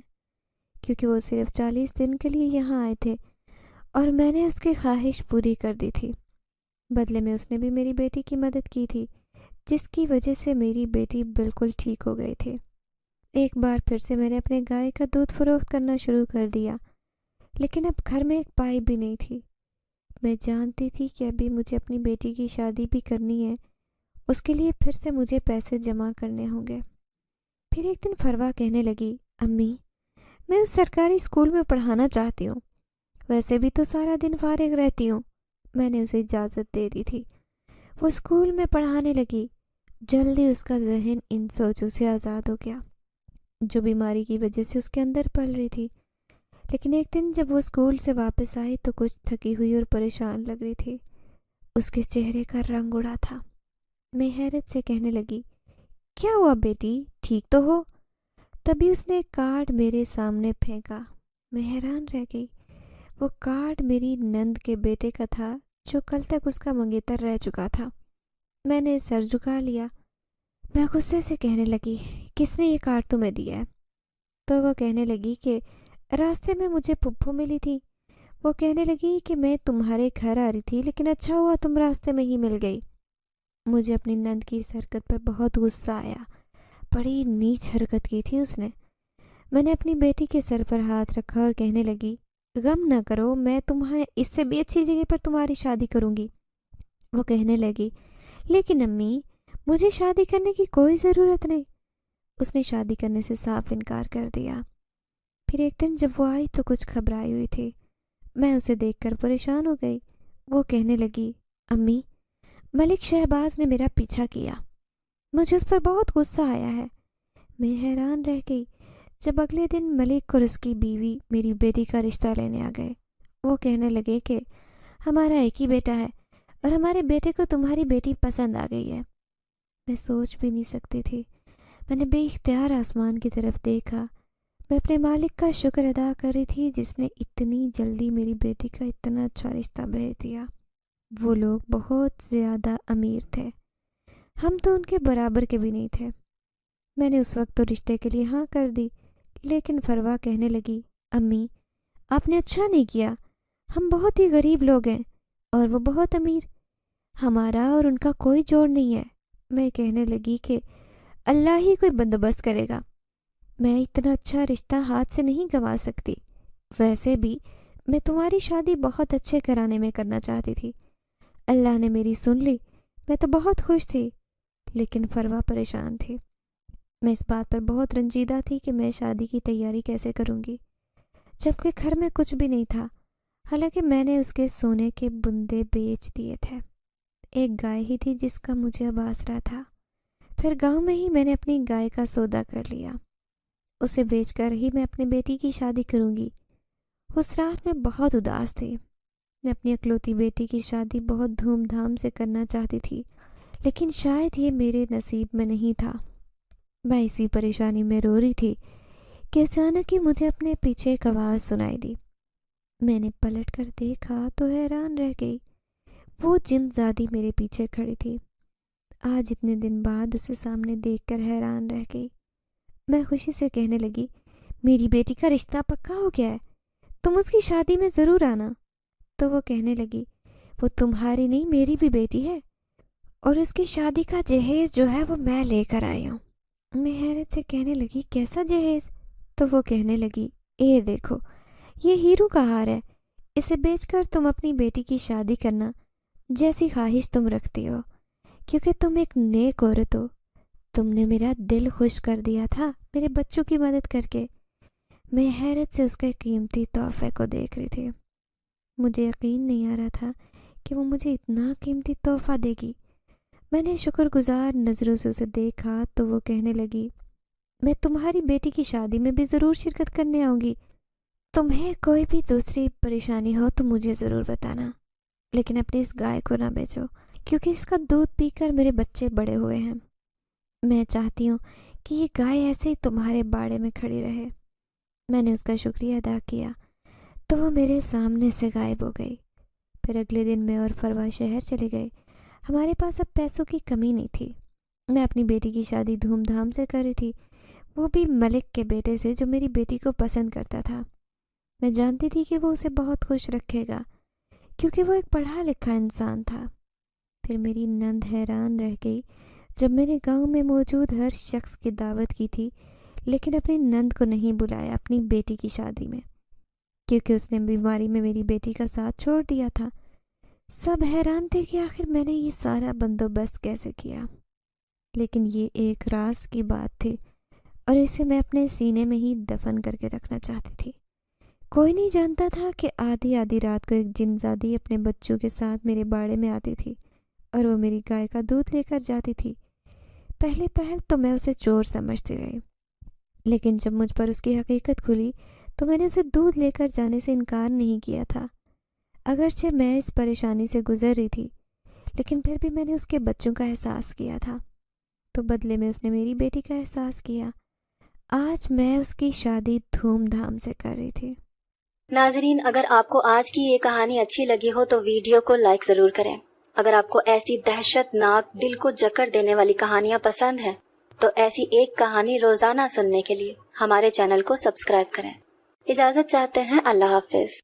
کیونکہ وہ صرف 40 دن کے لیے یہاں آئے تھے اور میں نے اس کی خواہش پوری کر دی تھی۔ بدلے میں اس نے بھی میری بیٹی کی مدد کی تھی، جس کی وجہ سے میری بیٹی بالکل ٹھیک ہو گئی تھی۔ ایک بار پھر سے میں نے اپنے گائے کا دودھ فروخت کرنا شروع کر دیا، لیکن اب گھر میں ایک پائی بھی نہیں تھی۔ میں جانتی تھی کہ ابھی مجھے اپنی بیٹی کی شادی بھی کرنی ہے، اس کے لیے پھر سے مجھے پیسے جمع کرنے ہوں گے۔ پھر ایک دن فروا کہنے لگی، امی میں اس سرکاری اسکول میں پڑھانا چاہتی ہوں، ویسے بھی تو سارا دن فارغ رہتی ہوں۔ میں نے اسے اجازت دے دی تھی۔ وہ اسکول میں پڑھانے لگی۔ جلدی اس کا ذہن ان سوچوں سے آزاد ہو گیا جو بیماری کی وجہ سے اس کے اندر پل رہی تھی۔ لیکن ایک دن جب وہ اسکول سے واپس آئی تو کچھ تھکی ہوئی اور پریشان لگ رہی تھی۔ اس کے چہرے کا رنگ اڑا تھا۔ میں حیرت سے کہنے لگی، کیا ہوا بیٹی، ٹھیک تو ہو؟ تبھی اس نے ایک کارڈ میرے سامنے پھینکا۔ میں حیران رہ گئی۔ وہ کارڈ میری نند کے بیٹے کا تھا جو کل تک اس کا منگیتر رہ چکا تھا۔ میں نے سر جھکا لیا۔ میں غصے سے کہنے لگی، کس نے یہ کارڈ تمہیں دیا ہے؟ تو وہ کہنے لگی کہ راستے میں مجھے پھپھو ملی تھی۔ وہ کہنے لگی کہ میں تمہارے گھر آ رہی تھی لیکن اچھا ہوا تم راستے میں ہی مل گئی۔ مجھے اپنی نند کی اس حرکت پر بہت غصہ آیا۔ بڑی نیچ حرکت کی تھی اس نے۔ میں نے اپنی بیٹی کے سر پر ہاتھ رکھا اور کہنے لگی، غم نہ کرو، میں تمہیں اس سے بھی اچھی جگہ پر تمہاری شادی کروں گی۔ وہ کہنے لگی، لیکن امی مجھے شادی کرنے کی کوئی ضرورت نہیں۔ اس نے شادی کرنے سے صاف انکار کر دیا۔ پھر ایک دن جب وہ آئی تو کچھ گھبرائی ہوئی تھی۔ میں اسے دیکھ کر پریشان ہو گئی۔ وہ کہنے لگی، امی ملک شہباز نے میرا پیچھا کیا، مجھے اس پر بہت غصہ آیا ہے۔ میں حیران رہ گئی جب اگلے دن ملک اور اس کی بیوی میری بیٹی کا رشتہ لینے آ گئے۔ وہ کہنے لگے کہ ہمارا ایک ہی بیٹا ہے اور ہمارے بیٹے کو تمہاری بیٹی پسند آ گئی ہے۔ میں سوچ بھی نہیں سکتی تھی۔ میں نے بے اختیار آسمان کی طرف دیکھا۔ میں اپنے مالک کا شکر ادا کر رہی تھی جس نے اتنی جلدی میری بیٹی کا اتنا اچھا رشتہ بھیج دیا۔ وہ لوگ بہت زیادہ امیر تھے، ہم تو ان کے برابر کے بھی نہیں تھے۔ میں نے اس وقت تو رشتے کے لیے ہاں کر دی، لیکن فروا کہنے لگی، امی آپ نے اچھا نہیں کیا، ہم بہت ہی غریب لوگ ہیں اور وہ بہت امیر، ہمارا اور ان کا کوئی جوڑ نہیں ہے۔ میں کہنے لگی کہ اللہ ہی کوئی بندوبست کرے گا، میں اتنا اچھا رشتہ ہاتھ سے نہیں گنوا سکتی۔ ویسے بھی میں تمہاری شادی بہت اچھے گھرانے میں کرنا چاہتی تھی۔ اللہ نے میری سن لی، میں تو بہت خوش تھی، لیکن فروا پریشان تھی۔ میں اس بات پر بہت رنجیدہ تھی کہ میں شادی کی تیاری کیسے کروں گی، جبکہ گھر میں کچھ بھی نہیں تھا، حالانکہ میں نے اس کے سونے کے بندے بیچ دیے تھے۔ ایک گائے ہی تھی جس کا مجھے اب آسرا تھا۔ پھر گاؤں میں ہی میں نے اپنی گائے کا سودا کر لیا، اسے بیچ کر ہی میں اپنی بیٹی کی شادی کروں گی۔ اس رات میں بہت اداس تھی۔ میں اپنی اکلوتی بیٹی کی شادی بہت دھوم دھام سے کرنا چاہتی تھی، لیکن شاید یہ میرے نصیب میں نہیں تھا۔ میں اسی پریشانی میں رو رہی تھی کہ اچانک ہی مجھے اپنے پیچھے ایک آواز سنائی دی۔ میں نے پلٹ کر دیکھا تو حیران رہ گئی۔ وہ جن زادی میرے پیچھے کھڑی تھی۔ آج اتنے دن بعد اسے سامنے دیکھ کر حیران رہ گئی۔ میں خوشی سے کہنے لگی، میری بیٹی کا رشتہ پکا ہو گیا ہے، تم اس کی شادی میں ضرور آنا۔ تو وہ کہنے لگی، وہ تمہاری نہیں میری بھی بیٹی ہے، اور اس کی شادی کا جہیز جو ہے وہ میں لے کر آئی ہوں۔ میں حیرت سے کہنے لگی، کیسا جہیز؟ تو وہ کہنے لگی، اے دیکھو یہ ہیرو کا ہار ہے، اسے بیچ کر تم اپنی بیٹی کی شادی کرنا جیسی خواہش تم رکھتی ہو، کیونکہ تم ایک نیک عورت ہو۔ تم نے میرا دل خوش کر دیا تھا میرے بچوں کی مدد کر کے۔ میں حیرت سے اس کے قیمتی تحفے کو دیکھ رہی تھی۔ مجھے یقین نہیں آ رہا تھا کہ وہ مجھے اتنا قیمتی تحفہ دے گی۔ میں نے شکر گزار نظروں سے اسے دیکھا تو وہ کہنے لگی، میں تمہاری بیٹی کی شادی میں بھی ضرور شرکت کرنے آؤں گی۔ تمہیں کوئی بھی دوسری پریشانی ہو تو مجھے ضرور بتانا، لیکن اپنی اس گائے کو نہ بیچو، کیونکہ اس کا دودھ پی کر میرے بچے بڑے ہوئے ہیں۔ میں چاہتی ہوں کہ یہ گائے ایسے ہی تمہارے باڑے میں کھڑی رہے۔ میں نے اس کا شکریہ ادا کیا تو وہ میرے سامنے سے غائب ہو گئی۔ پھر اگلے دن میں اور فروا شہر چلے گئے۔ ہمارے پاس اب پیسوں کی کمی نہیں تھی۔ میں اپنی بیٹی کی شادی دھوم دھام سے کر رہی تھی، وہ بھی ملک کے بیٹے سے جو میری بیٹی کو پسند کرتا تھا۔ میں جانتی تھی کہ وہ اسے بہت خوش رکھے گا کیونکہ وہ ایک پڑھا لکھا انسان تھا۔ پھر میری نند حیران رہ گئی جب میں نے گاؤں میں موجود ہر شخص کی دعوت کی تھی، لیکن اپنی نند کو نہیں بلایا اپنی بیٹی کی شادی میں، کیونکہ اس نے بیماری میں میری بیٹی کا ساتھ چھوڑ دیا تھا۔ سب حیران تھے کہ آخر میں نے یہ سارا بندوبست کیسے کیا، لیکن یہ ایک راز کی بات تھی اور اسے میں اپنے سینے میں ہی دفن کر کے رکھنا چاہتی تھی۔ کوئی نہیں جانتا تھا کہ آدھی رات کو ایک جنزادی اپنے بچوں کے ساتھ میرے باڑے میں آتی تھی اور وہ میری گائے کا دودھ لے کر جاتی تھی۔ پہلے تو میں اسے چور سمجھتی رہی، لیکن جب مجھ پر اس کی حقیقت کھلی تو میں نے اسے دودھ لے کر جانے سے انکار نہیں کیا تھا۔ اگرچہ میں اس پریشانی سے گزر رہی تھی، لیکن پھر بھی میں نے اس کے بچوں کا احساس کیا تھا، تو بدلے میں اس نے میری بیٹی کا احساس کیا۔ آج میں اس کی شادی دھوم دھام سے کر رہی تھی۔ ناظرین، اگر آپ کو آج کی یہ کہانی اچھی لگی ہو تو ویڈیو کو لائک ضرور کریں۔ اگر آپ کو ایسی دہشت ناک دل کو جکڑ دینے والی کہانیاں پسند ہیں تو ایسی ایک کہانی روزانہ سننے کے لیے ہمارے چینل کو سبسکرائب کریں۔ اجازت چاہتے ہیں، اللہ حافظ۔